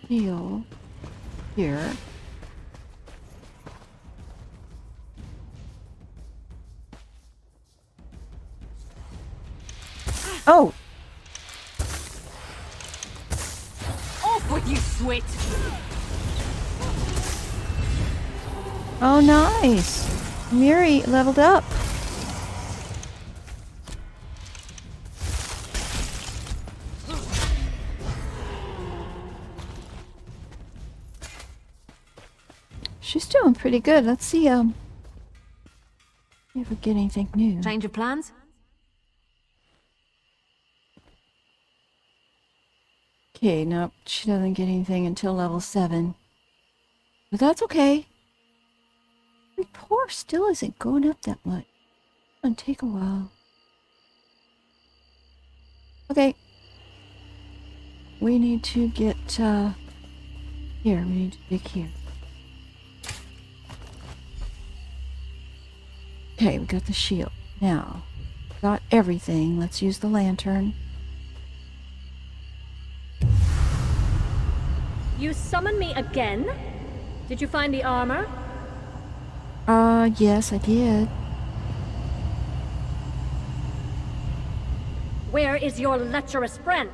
S1: Heal. Here. Oh!
S6: Off with you, Swit!
S1: Oh, nice! Miri leveled up. She's doing pretty good. Let's see, if we get anything new.
S6: Change of plans?
S1: Okay, nope. She doesn't get anything until level 7. But that's okay. Rapport still isn't going up that much. It's gonna take a while. Okay. We need to get, here. We need to dig here. Okay, we got the shield. Now, got everything. Let's use the lantern.
S13: You summon me again? Did you find the armor?
S1: Yes, I did.
S13: Where is your lecherous friend?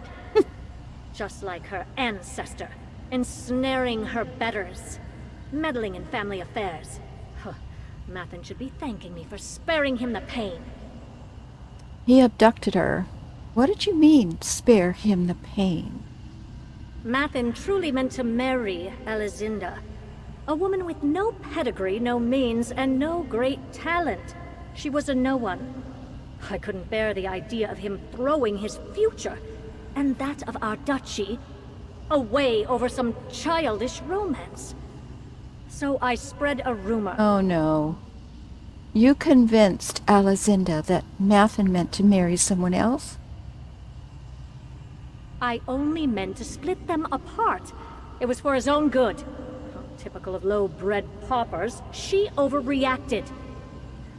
S13: Just like her ancestor, ensnaring her betters, meddling in family affairs. Huh. Mathen should be thanking me for sparing him the pain.
S1: He abducted her. What did you mean, spare him the pain?
S13: Mathen truly meant to marry Alizinda. A woman with no pedigree, no means, and no great talent. She was a no one. I couldn't bear the idea of him throwing his future, and that of our duchy, away over some childish romance. So I spread a rumor.
S1: Oh no. you convinced Alazinda that Mathen meant to marry someone else?
S13: I only meant to split them apart. It was for his own good. Typical of low-bred paupers, she overreacted.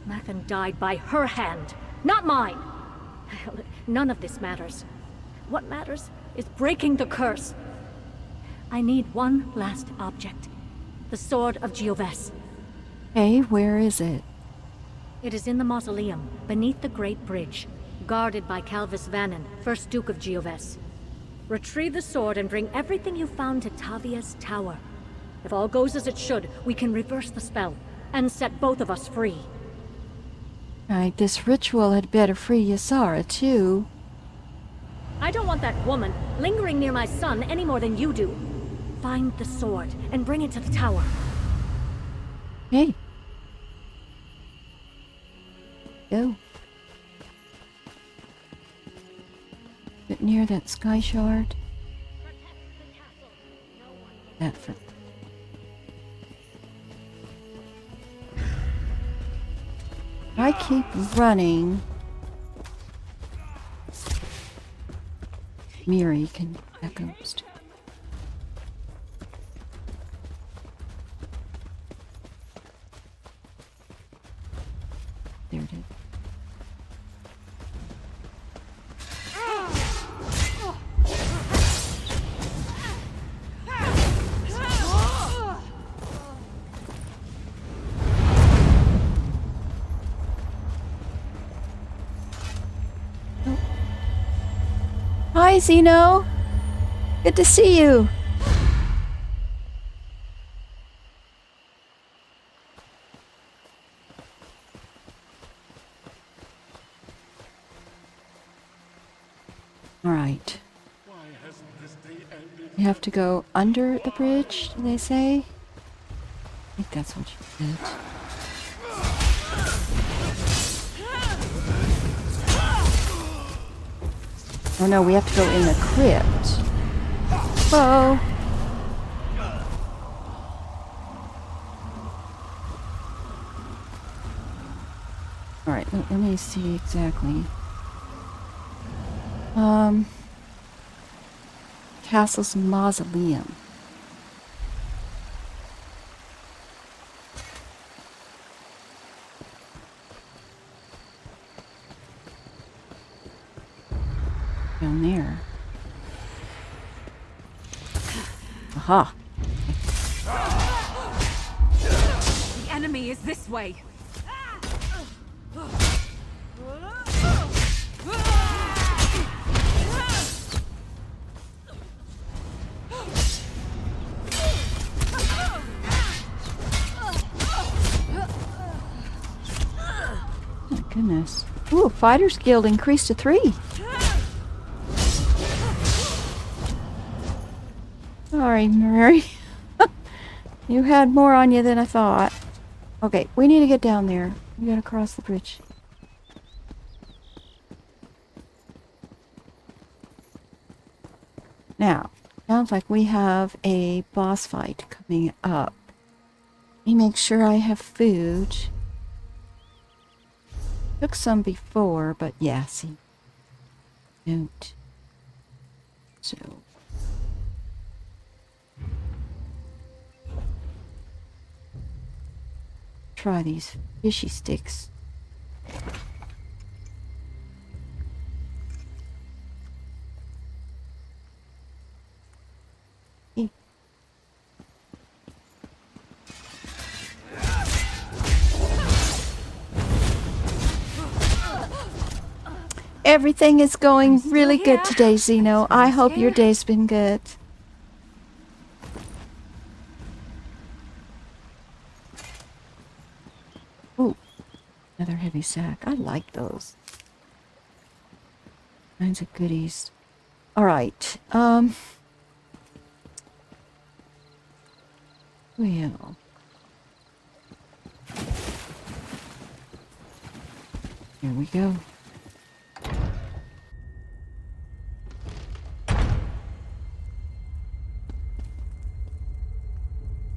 S13: Mathen died by her hand, not mine. None of this matters. What matters is breaking the curse. I need one last object. The Sword of Grovesse.
S1: Hey, where is it?
S13: It is in the mausoleum, beneath the Great Bridge, guarded by Calvis Vannon, 1st Duke of Grovesse. Retrieve the sword and bring everything you found to Tavia's tower. If all goes as it should, we can reverse the spell, and set both of us free.
S1: Right, this ritual had better free Ysara, too.
S13: I don't want that woman lingering near my son any more than you do. Find the sword, and bring it to the tower.
S1: Hey. Go. Bit near that sky shard. That for... I keep running. Miri can get that ghost. There it is. Hi, Zeno. Good to see you. All right. You have to go under the bridge, do they say? I think that's what you did. Oh no, we have to go in the crypt. Whoa! Alright, let me see exactly. Castle's mausoleum. Down there. Aha.
S6: The enemy is this way.
S1: Oh, goodness. Ooh, Fighters Guild increased to 3. Sorry, Mary. You had more on you than I thought. Okay, we need to get down there. We gotta cross the bridge. Now, sounds like we have a boss fight coming up. Let me make sure I have food. Took some before, but yeah, see. Don't. So. Try these fishy sticks. Everything is going really good today, Zeno. I hope your day's been good. Ooh, another heavy sack. I like those. Kinds of goodies. All right. Well. Here we go.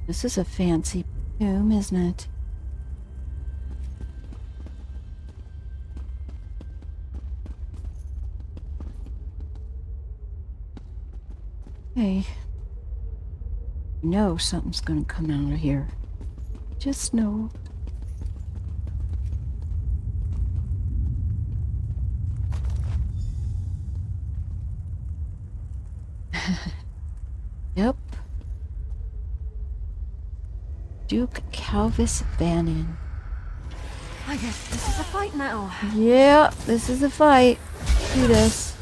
S1: This is a fancy tomb, isn't it? Hey. You know something's gonna come out of here. Just know. Yep. Duke Calvis Bannon.
S6: I guess this is a fight now.
S1: Yeah, this is a fight. Do this.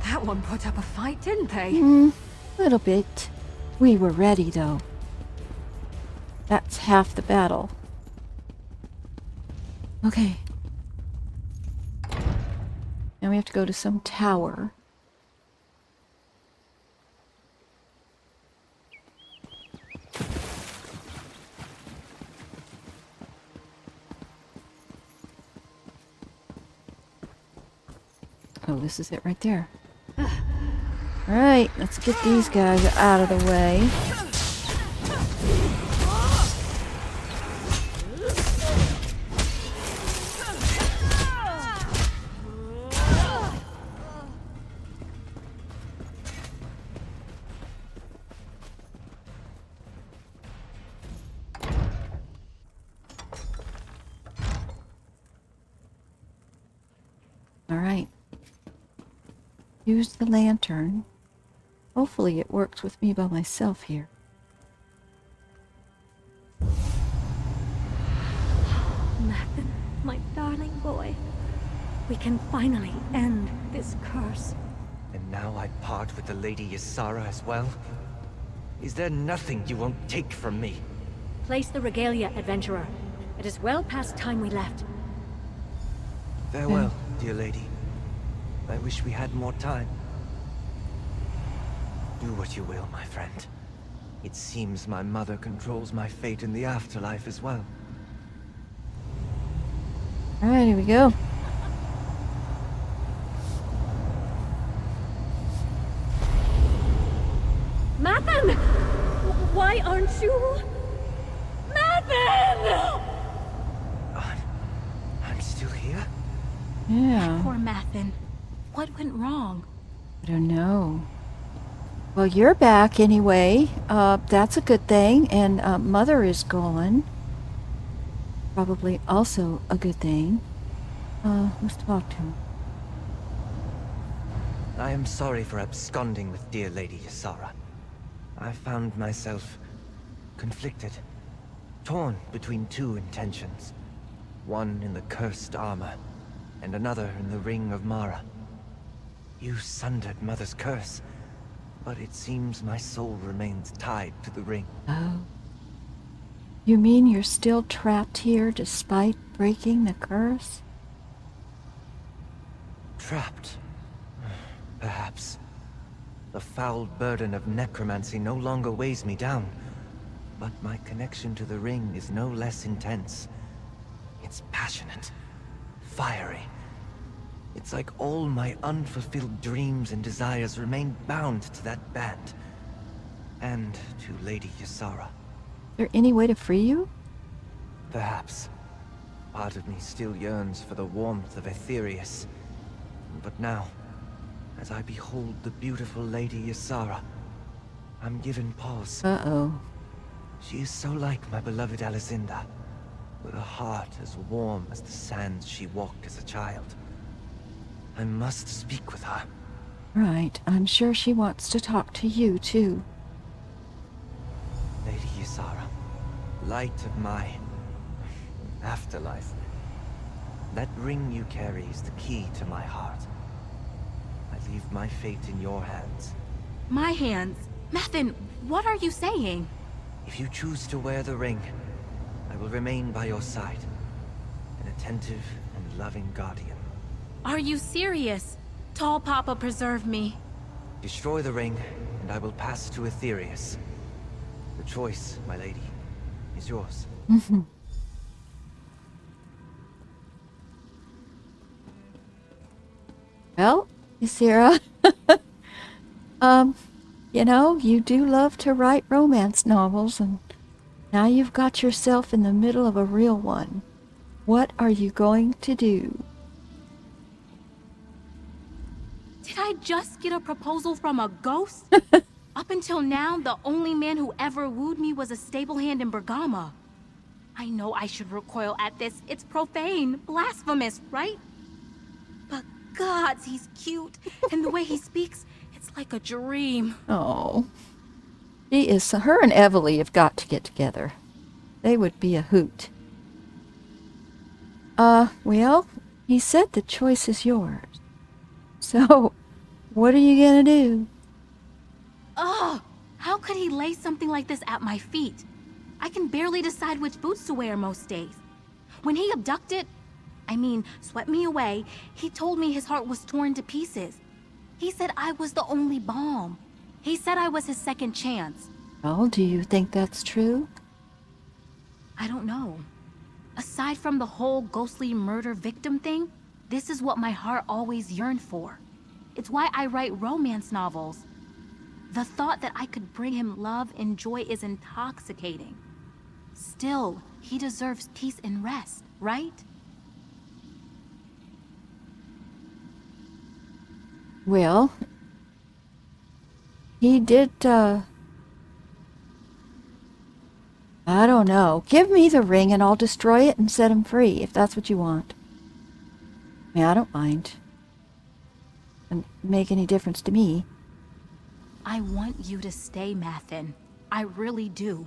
S6: That one put up a fight, didn't they?
S1: Little bit. We were ready, though. That's half the battle. Okay. Now we have to go to some tower. Oh, this is it right there. Alright, let's get these guys out of the way. Alright. Use the lantern. Hopefully it works with me by myself here.
S13: Nathan, my darling boy. We can finally end this curse.
S12: And now I part with the Lady Ysara as well? Is there nothing you won't take from me?
S13: Place the regalia, adventurer. It is well past time we left.
S12: Farewell, dear lady. I wish we had more time. Do what you will, my friend. It seems my mother controls my fate in the afterlife as well.
S1: Alright, here we go.
S13: Mathan! Why aren't you... Mathan!
S12: I'm still here?
S1: Yeah.
S14: Poor Mathan. What went wrong?
S1: I don't know. Well, you're back anyway. That's a good thing. And Mother is gone. Probably also a good thing. Let's talk to him.
S12: I am sorry for absconding with dear Lady Ysara. I found myself conflicted, torn between two intentions. One in the cursed armor, and another in the Ring of Mara. You sundered Mother's curse, but it seems my soul remains tied to the ring.
S1: Oh. You mean you're still trapped here despite breaking the curse?
S12: Trapped? Perhaps. The foul burden of necromancy no longer weighs me down, but my connection to the ring is no less intense. It's passionate, fiery. It's like all my unfulfilled dreams and desires remain bound to that band. And to Lady Ysara.
S1: Is there any way to free you?
S12: Perhaps. Part of me still yearns for the warmth of Aetherius. But now, as I behold the beautiful Lady Ysara, I'm given pause.
S1: Uh-oh.
S12: She is so like my beloved Alicinda, with a heart as warm as the sands she walked as a child. I must speak with her.
S1: Right. I'm sure she wants to talk to you, too.
S12: Lady Ysara, light of my afterlife. That ring you carry is the key to my heart. I leave my fate in your hands.
S14: My hands? Mathan, what are you saying?
S12: If you choose to wear the ring, I will remain by your side. An attentive and loving guardian.
S14: Are you serious? Tall Papa, preserve me.
S12: Destroy the ring, and I will pass to Aetherius. The choice, my lady, is yours.
S1: Well, Ysera, You know, you do love to write romance novels, and now you've got yourself in the middle of a real one. What are you going to do?
S14: Did I just get a proposal from a ghost? Up until now, the only man who ever wooed me was a stable hand in Bergama. I know I should recoil at this. It's profane, blasphemous, right? But gods, he's cute. And the way he speaks, it's like a dream.
S1: Oh. Her and Evely have got to get together. They would be a hoot. Well, he said the choice is yours. So, what are you gonna do?
S14: Ugh! How could he lay something like this at my feet? I can barely decide which boots to wear most days. When he swept me away, he told me his heart was torn to pieces. He said I was the only balm. He said I was his second chance.
S1: Well, do you think that's true?
S14: I don't know. Aside from the whole ghostly murder victim thing, this is what my heart always yearned for. It's why I write romance novels. The thought that I could bring him love and joy is intoxicating. Still, he deserves peace and rest, right?
S1: Well, he did, I don't know. Give me the ring and I'll destroy it and set him free, if that's what you want. I don't mind. Doesn't make any difference to me.
S14: I want you to stay, Mathen. I really do.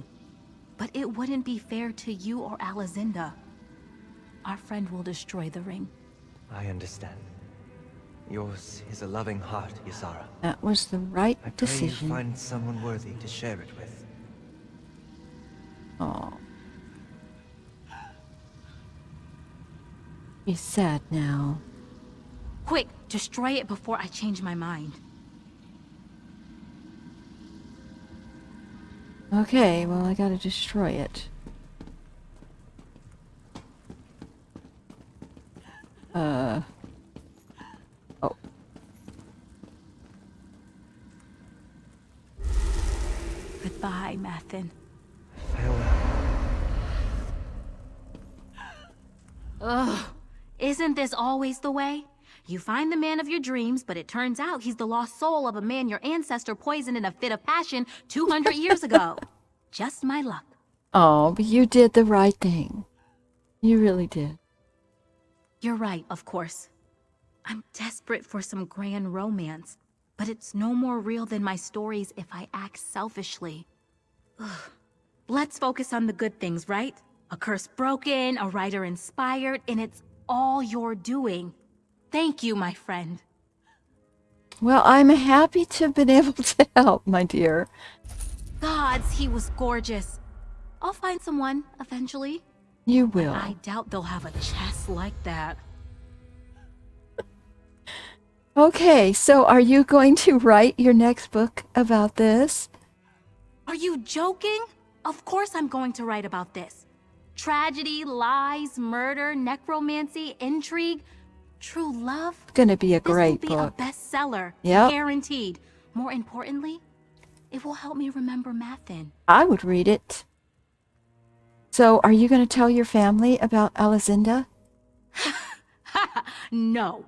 S14: But it wouldn't be fair to you or Alizinda. Our friend will destroy the ring.
S12: I understand. Yours is a loving heart, Ysara.
S1: That was the right
S12: I pray
S1: decision.
S12: you find someone worthy to share it with.
S1: Oh. He's sad now.
S14: Quick, destroy it before I change my mind.
S1: Okay, well, I gotta destroy it. Oh.
S14: Goodbye, Mathen. Ugh. Isn't this always the way? You find the man of your dreams, but it turns out he's the lost soul of a man your ancestor poisoned in a fit of passion 200 years ago. Just my luck.
S1: Oh, but you did the right thing. You really did.
S14: You're right, of course. I'm desperate for some grand romance, but it's no more real than my stories if I act selfishly. Ugh. Let's focus on the good things, right? A curse broken, a writer inspired, and it's all your doing. Thank you, my friend.
S1: Well, I'm happy to have been able to help, my dear.
S14: Gods, he was gorgeous. I'll find someone, eventually.
S1: You will.
S14: But I doubt they'll have a chest like that.
S1: Okay, so are you going to write your next book about this?
S14: Are you joking? Of course I'm going to write about this. Tragedy, lies, murder, necromancy, intrigue, true love.
S1: It's going to be a great
S14: This will
S1: book.
S14: be a bestseller.
S1: Yep.
S14: Guaranteed. More importantly, it will help me remember Mathen.
S1: I would read it. So, are you going to tell your family about Alizinda?
S14: No.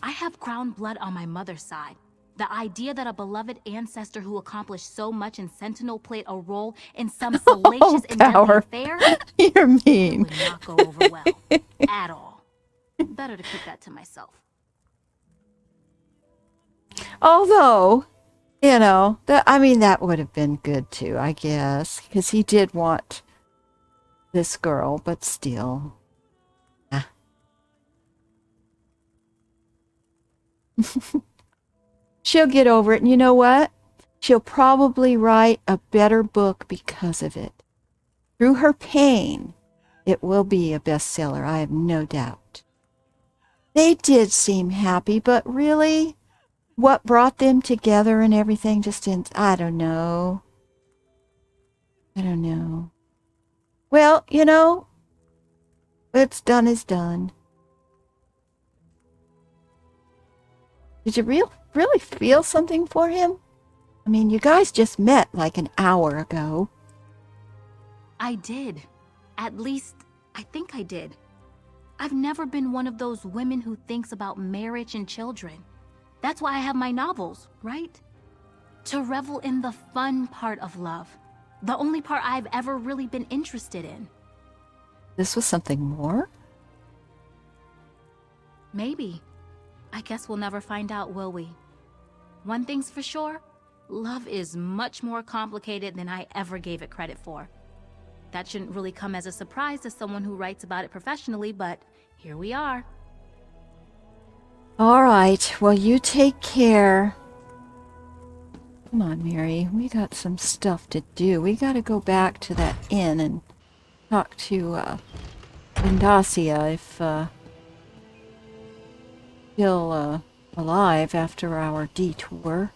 S14: I have crown blood on my mother's side. The idea that a beloved ancestor who accomplished so much in Sentinel played a role in some salacious and deadly
S1: Power.
S14: affair
S1: You're mean.
S14: would not go over well. At all. Better to keep that to myself.
S1: Although, that would have been good too, I guess, because he did want this girl, but still. She'll get over it, and you know what? She'll probably write a better book because of it. Through her pain, it will be a bestseller, I have no doubt. They did seem happy, but really, what brought them together and everything just didn't, I don't know. Well, what's done is done. Did you really feel something for him? I mean, you guys just met like an hour ago.
S14: I did. At least, I think I did. I've never been one of those women who thinks about marriage and children. That's why I have my novels, right? To revel in the fun part of love. The only part I've ever really been interested in.
S1: This was something more?
S14: Maybe. I guess we'll never find out, will we? One thing's for sure, love is much more complicated than I ever gave it credit for. That shouldn't really come as a surprise to someone who writes about it professionally, but here we are.
S1: All right, well, you take care. Come on, Mary, we got some stuff to do. We got to go back to that inn and talk to Vandacia if still alive after our detour.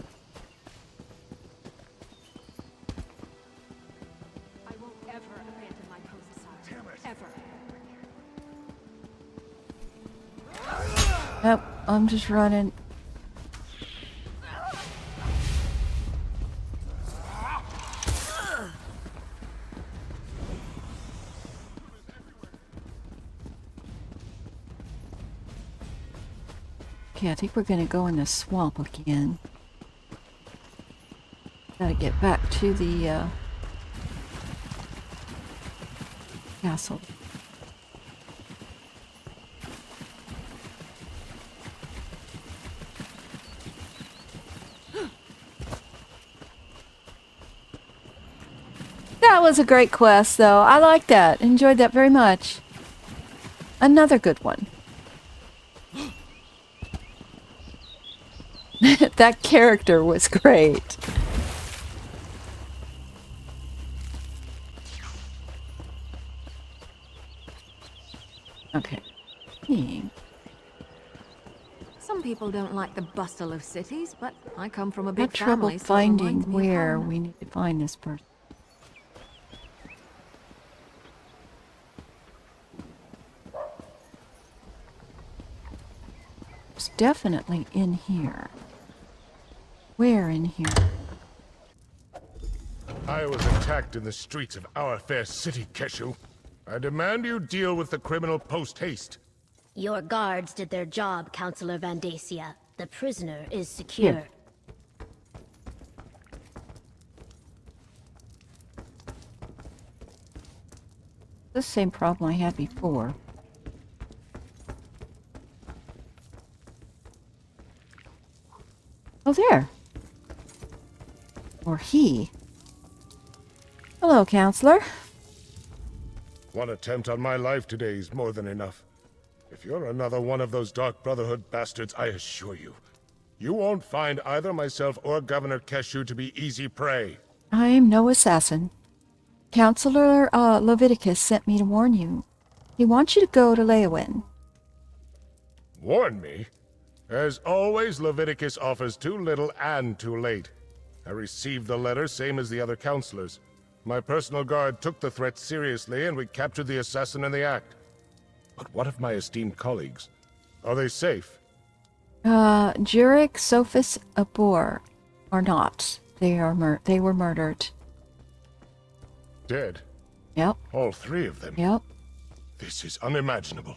S6: I won't ever abandon my post, sire. Ever.
S1: Yep, I'm just running. Okay, I think we're gonna go in the swamp again. Gotta get back to the castle. That was a great quest, though. I like that. Enjoyed that very much. Another good one. That character was great. Okay.
S6: Some people don't like the bustle of cities, but I come from a
S1: Had
S6: big
S1: trouble
S6: family, so it
S1: finding
S6: reminds me of
S1: where
S6: home.
S1: we need to find this person. It's definitely in here. Where in here?
S15: I was attacked in the streets of our fair city, Keshu. I demand you deal with the criminal post-haste.
S16: Your guards did their job, Counselor Vandacia. The prisoner is secure.
S1: Here. The same problem I had before. Oh, there. Or he. Hello, counselor.
S15: One attempt on my life today is more than enough. If you're another one of those Dark Brotherhood bastards, I assure you, you won't find either myself or Governor Keshu to be easy prey.
S1: I am no assassin. Counselor Leviticus sent me to warn you. He wants you to go to Leowin.
S15: Warn me? As always, Leviticus offers too little and too late. I received the letter, same as the other counselors. My personal guard took the threat seriously, and we captured the assassin in the act. But what of my esteemed colleagues? Are they safe?
S1: Jurek, Sophus, Abor are not. They were murdered.
S15: Dead?
S1: Yep.
S15: All three of them?
S1: Yep.
S15: This is unimaginable.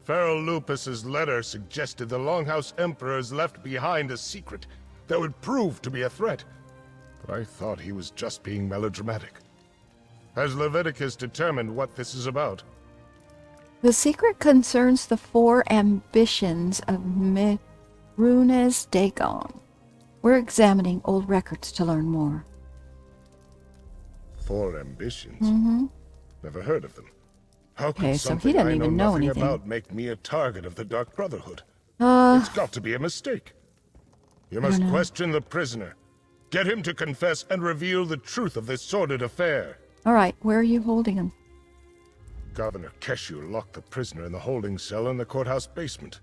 S15: Pharaoh Lupus's letter suggested the Longhouse Emperors left behind a secret that would prove to be a threat. But I thought he was just being melodramatic. Has Leviticus determined what this is about?
S1: The secret concerns the 4 ambitions of Runes Dagon. We're examining old records to learn more.
S15: 4 ambitions?
S1: Mm-hmm.
S15: Never heard of them. How
S1: Okay,
S15: could
S1: so
S15: something
S1: he doesn't
S15: I know
S1: even know
S15: nothing
S1: anything.
S15: about make me a target of the Dark Brotherhood? It's got to be a mistake. You
S1: I don't
S15: must
S1: know.
S15: question the prisoner. Get him to confess and reveal the truth of this sordid affair.
S1: All right, where are you holding him?
S15: Governor Keshu locked the prisoner in the holding cell in the courthouse basement.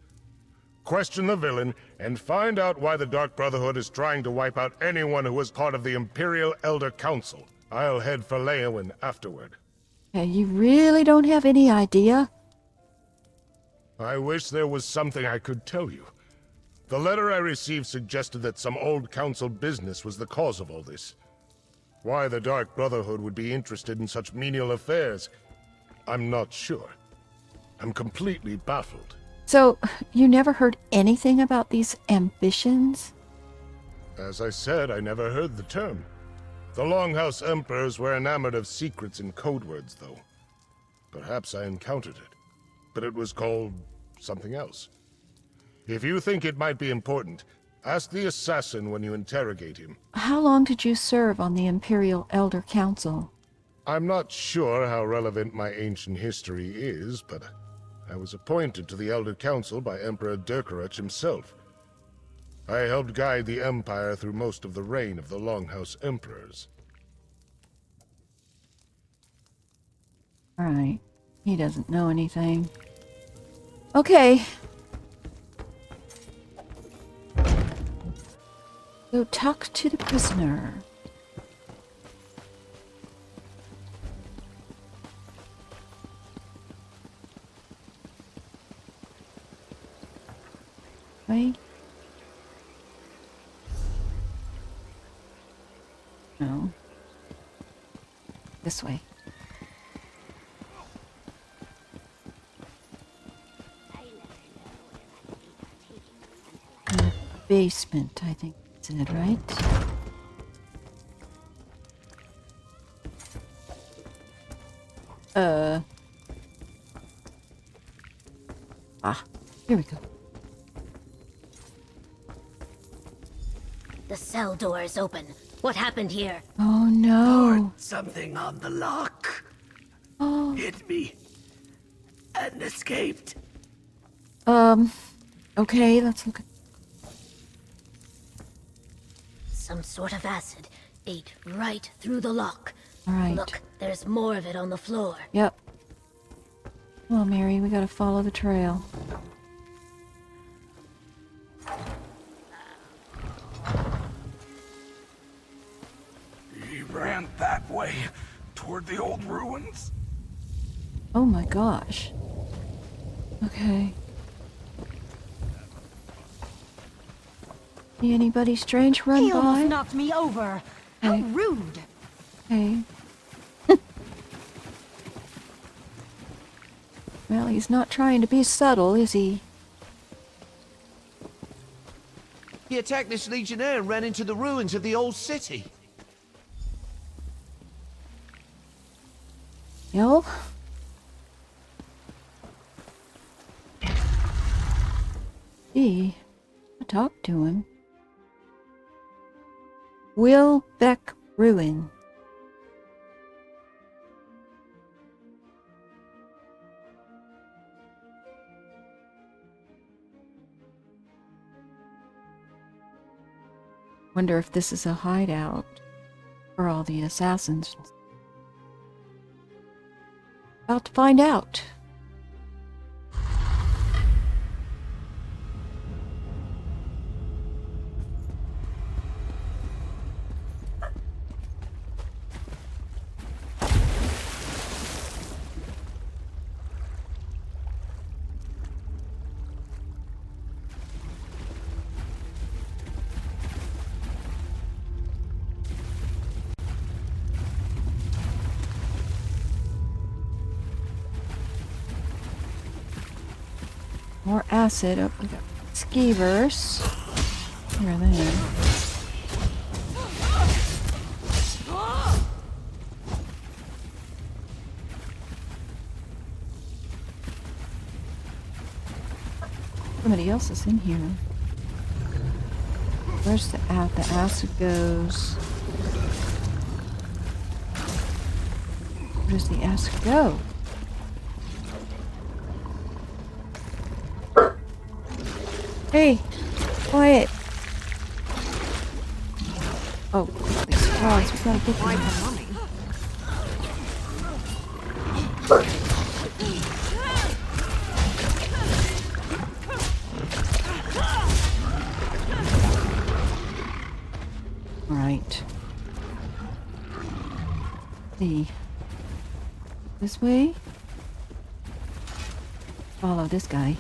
S15: Question the villain and find out why the Dark Brotherhood is trying to wipe out anyone who was part of the Imperial Elder Council. I'll head for Leowin afterward.
S1: Okay, you really don't have any idea?
S15: I wish there was something I could tell you. The letter I received suggested that some old council business was the cause of all this. Why the Dark Brotherhood would be interested in such menial affairs, I'm not sure. I'm completely baffled.
S1: So, you never heard anything about these ambitions?
S15: As I said, I never heard the term. The Longhouse Emperors were enamored of secrets and code words, though. Perhaps I encountered it, but it was called something else. If you think it might be important, ask the assassin when you interrogate him.
S1: How long did you serve on the Imperial Elder Council?
S15: I'm not sure how relevant my ancient history is, but I was appointed to the Elder Council by Emperor Durkarach himself. I helped guide the Empire through most of the reign of the Longhouse Emperors.
S1: Alright. He doesn't know anything. Okay. Go talk to the prisoner. Wait. No. This way. In the basement, I think that's it, right? Here we go.
S16: The cell door is open. What happened here?
S1: Oh no.
S7: Something on the lock.
S1: Oh.
S7: Hit me. And escaped.
S1: Okay, let's look at...
S16: Some sort of acid ate right through the lock.
S1: Alright.
S16: Look, there's more of it on the floor.
S1: Yep. Well, Mary, we gotta follow the trail.
S7: He ran that way, toward the old ruins.
S1: Oh my gosh. Okay. See anybody strange run
S3: He
S1: by?
S3: almost knocked me over. How
S1: Hey.
S3: rude.
S1: Hey. Well, he's not trying to be subtle, is he?
S17: He attacked this legionnaire and ran into the ruins of the old city.
S1: Yo. Gee, I talked to him. Will Beck Ruin. Wonder if this is a hideout for all the assassins. About to find out. More acid. Oh, we got skeevers. Here then. Somebody else is in here. Where's the acid goes? Where does the acid go? Hey, quiet. Oh, these frogs, we gotta get them. Alright. See. This way? Follow this guy.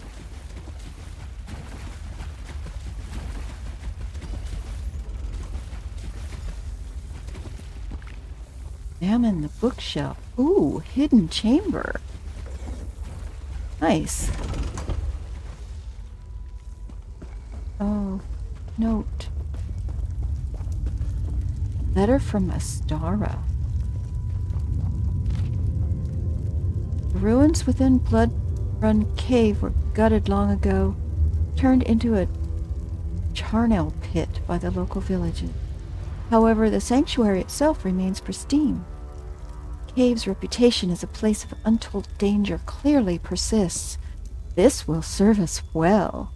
S1: Examine the bookshelf. Ooh, hidden chamber. Nice. Oh, note. Letter from Astara. The ruins within Blood Run Cave were gutted long ago, turned into a charnel pit by the local villages. However, the sanctuary itself remains pristine. Cave's reputation as a place of untold danger clearly persists. This will serve us well.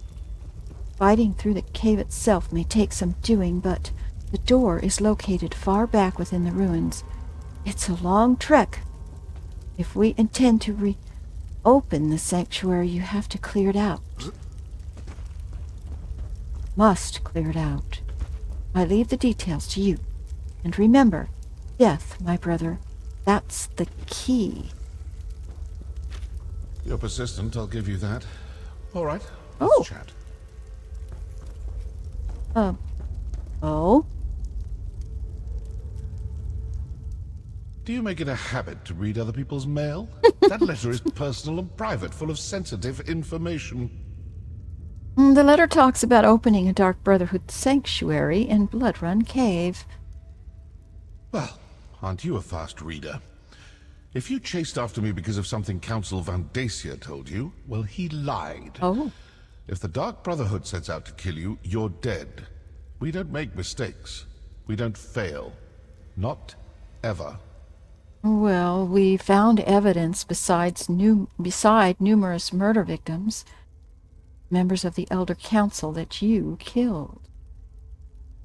S1: Fighting through the cave itself may take some doing, but the door is located far back within the ruins. It's a long trek. If we intend to reopen the sanctuary, you have to clear it out. Must clear it out. I leave the details to you. And remember, death, my brother, that's the key.
S18: You're persistent, I'll give you that. All right, let's chat.
S1: Oh?
S18: Do you make it a habit to read other people's mail? That letter is personal and private, full of sensitive information.
S1: The letter talks about opening a Dark Brotherhood sanctuary in Blood Run Cave.
S18: Well, aren't you a fast reader? If you chased after me because of something Council Vandacia told you, well, he lied.
S1: Oh.
S18: If the Dark Brotherhood sets out to kill you, you're dead. We don't make mistakes. We don't fail. Not ever.
S1: Well, we found evidence beside numerous murder victims, members of the Elder Council that you killed.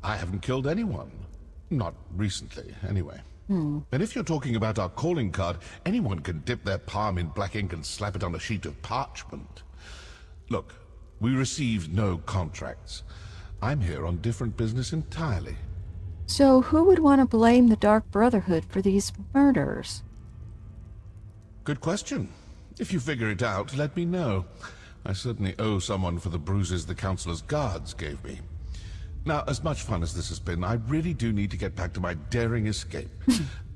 S18: I haven't killed anyone. Not recently, anyway. And if you're talking about our calling card, anyone can dip their palm in black ink and slap it on a sheet of parchment. Look, we received no contracts. I'm here on different business entirely.
S1: So who would want to blame the Dark Brotherhood for these murders?
S18: Good question. If you figure it out, let me know. I certainly owe someone for the bruises the Councilor's guards gave me. Now, as much fun as this has been, I really do need to get back to my daring escape.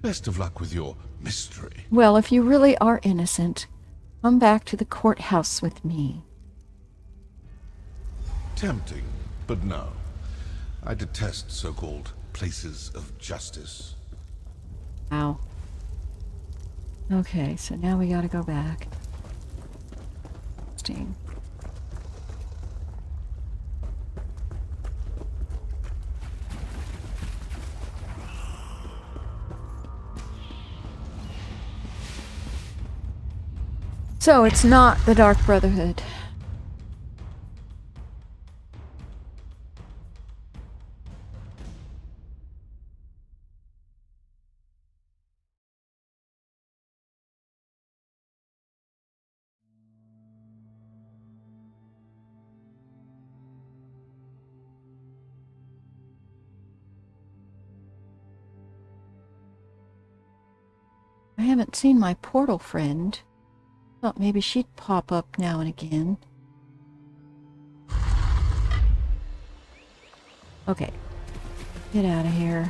S18: Best of luck with your mystery.
S1: Well, if you really are innocent, come back to the courthouse with me.
S18: Tempting, but no. I detest so-called places of justice.
S1: Ow. Okay, so now we gotta go back. Steam. So it's not the Dark Brotherhood. I haven't seen my portal friend. Thought maybe she'd pop up now and again. Okay. Get out of here.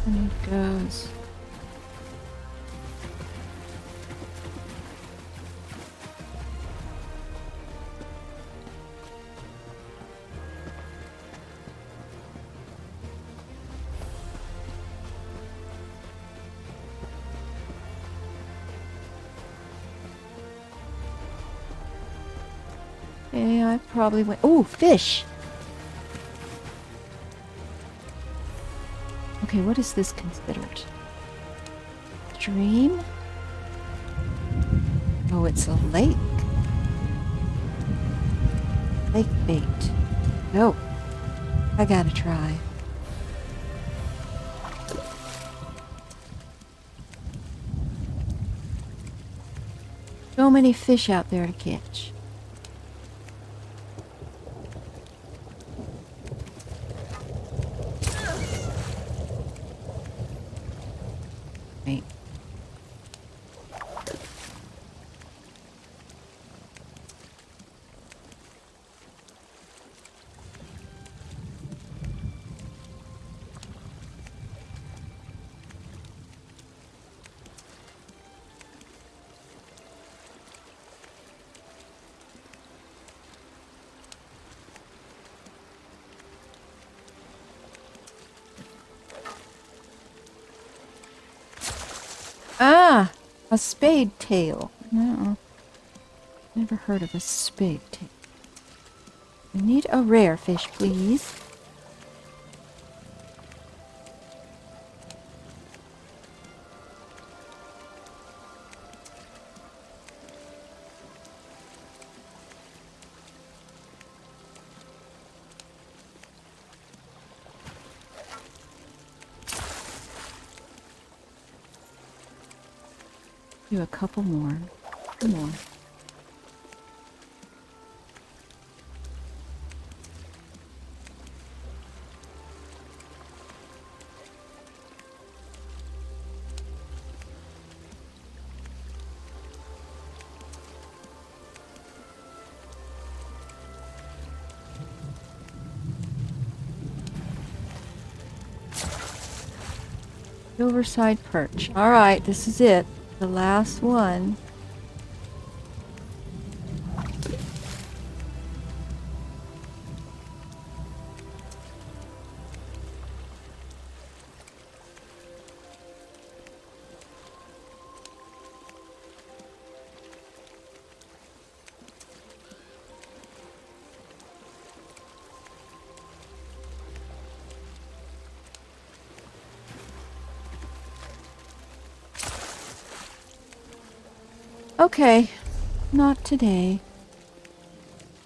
S1: And it goes. Yeah, I probably went. Oh, fish! Okay, what is this considered? Stream? Oh, it's a lake. Lake bait. No. I gotta try. So many fish out there to catch. Ah, a spade tail. No, never heard of a spade tail. We need a rare fish, please. Do a couple more. Come on. Silverside perch. All right, this is it. The last one. Okay, not today.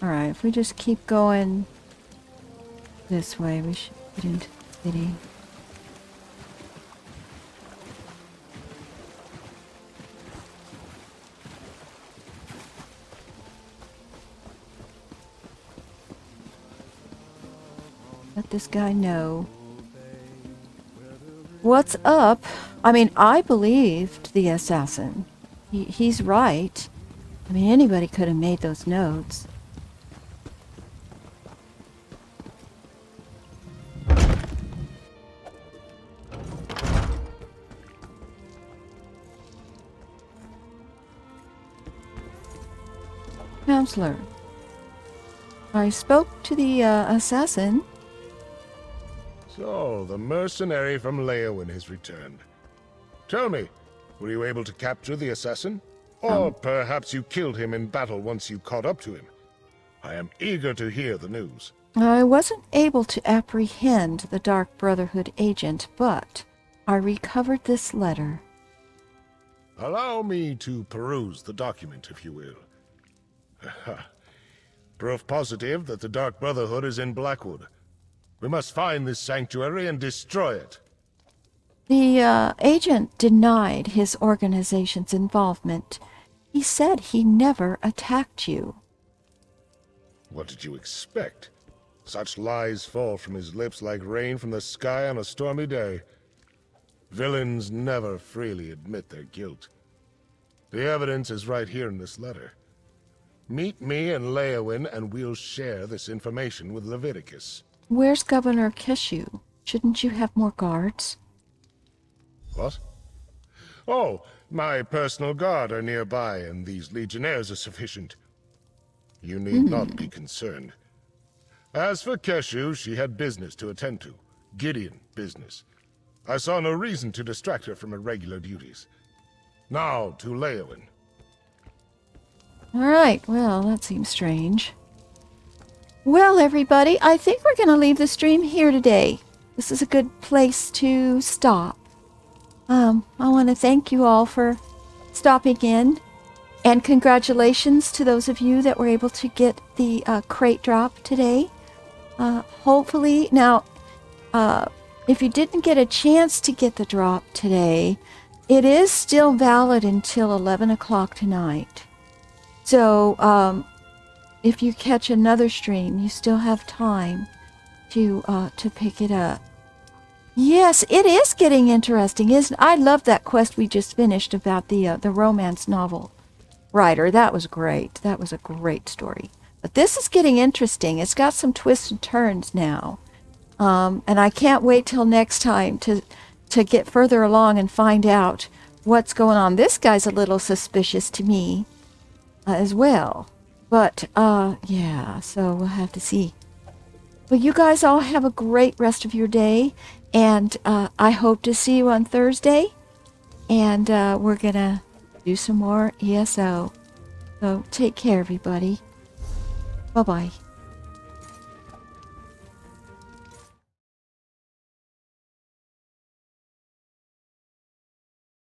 S1: Alright, if we just keep going this way, we should get into the city. Let this guy know. What's up? I mean, I believed the assassin. He's right. I mean, anybody could have made those notes. Counselor, I spoke to the assassin.
S15: So, the mercenary from Leowin has returned. Tell me, were you able to capture the assassin? Or perhaps you killed him in battle once you caught up to him? I am eager to hear the news.
S1: I wasn't able to apprehend the Dark Brotherhood agent, but I recovered this letter.
S15: Allow me to peruse the document, if you will. Proof positive that the Dark Brotherhood is in Blackwood. We must find this sanctuary and destroy it.
S1: The agent denied his organization's involvement. He said he never attacked you.
S15: What did you expect? Such lies fall from his lips like rain from the sky on a stormy day. Villains never freely admit their guilt. The evidence is right here in this letter. Meet me in Leowin and we'll share this information with Leviticus.
S1: Where's Governor Keshu? Shouldn't you have more guards?
S15: What? Oh, my personal guard are nearby, and these legionnaires are sufficient. You need not be concerned. As for Keshu, she had business to attend to. Gideon business. I saw no reason to distract her from her regular duties. Now to Leowin.
S1: Alright, well, that seems strange. Well, everybody, I think we're going to leave the stream here today. This is a good place to stop. I want to thank you all for stopping in, and congratulations to those of you that were able to get the crate drop today. Hopefully, now, if you didn't get a chance to get the drop today, it is still valid until 11 o'clock tonight. So, if you catch another stream, you still have time to pick it up. Yes, it is getting interesting, isn't it? I love that quest we just finished about the romance novel writer. That was great. That was a great story. But this is getting interesting. It's got some twists and turns now. And I can't wait till next time to get further along and find out what's going on. This guy's a little suspicious to me as well. But, yeah, so we'll have to see. Well, you guys all have a great rest of your day. And I hope to see you on Thursday. and we're gonna do some more ESO. So take care, everybody. Bye-bye.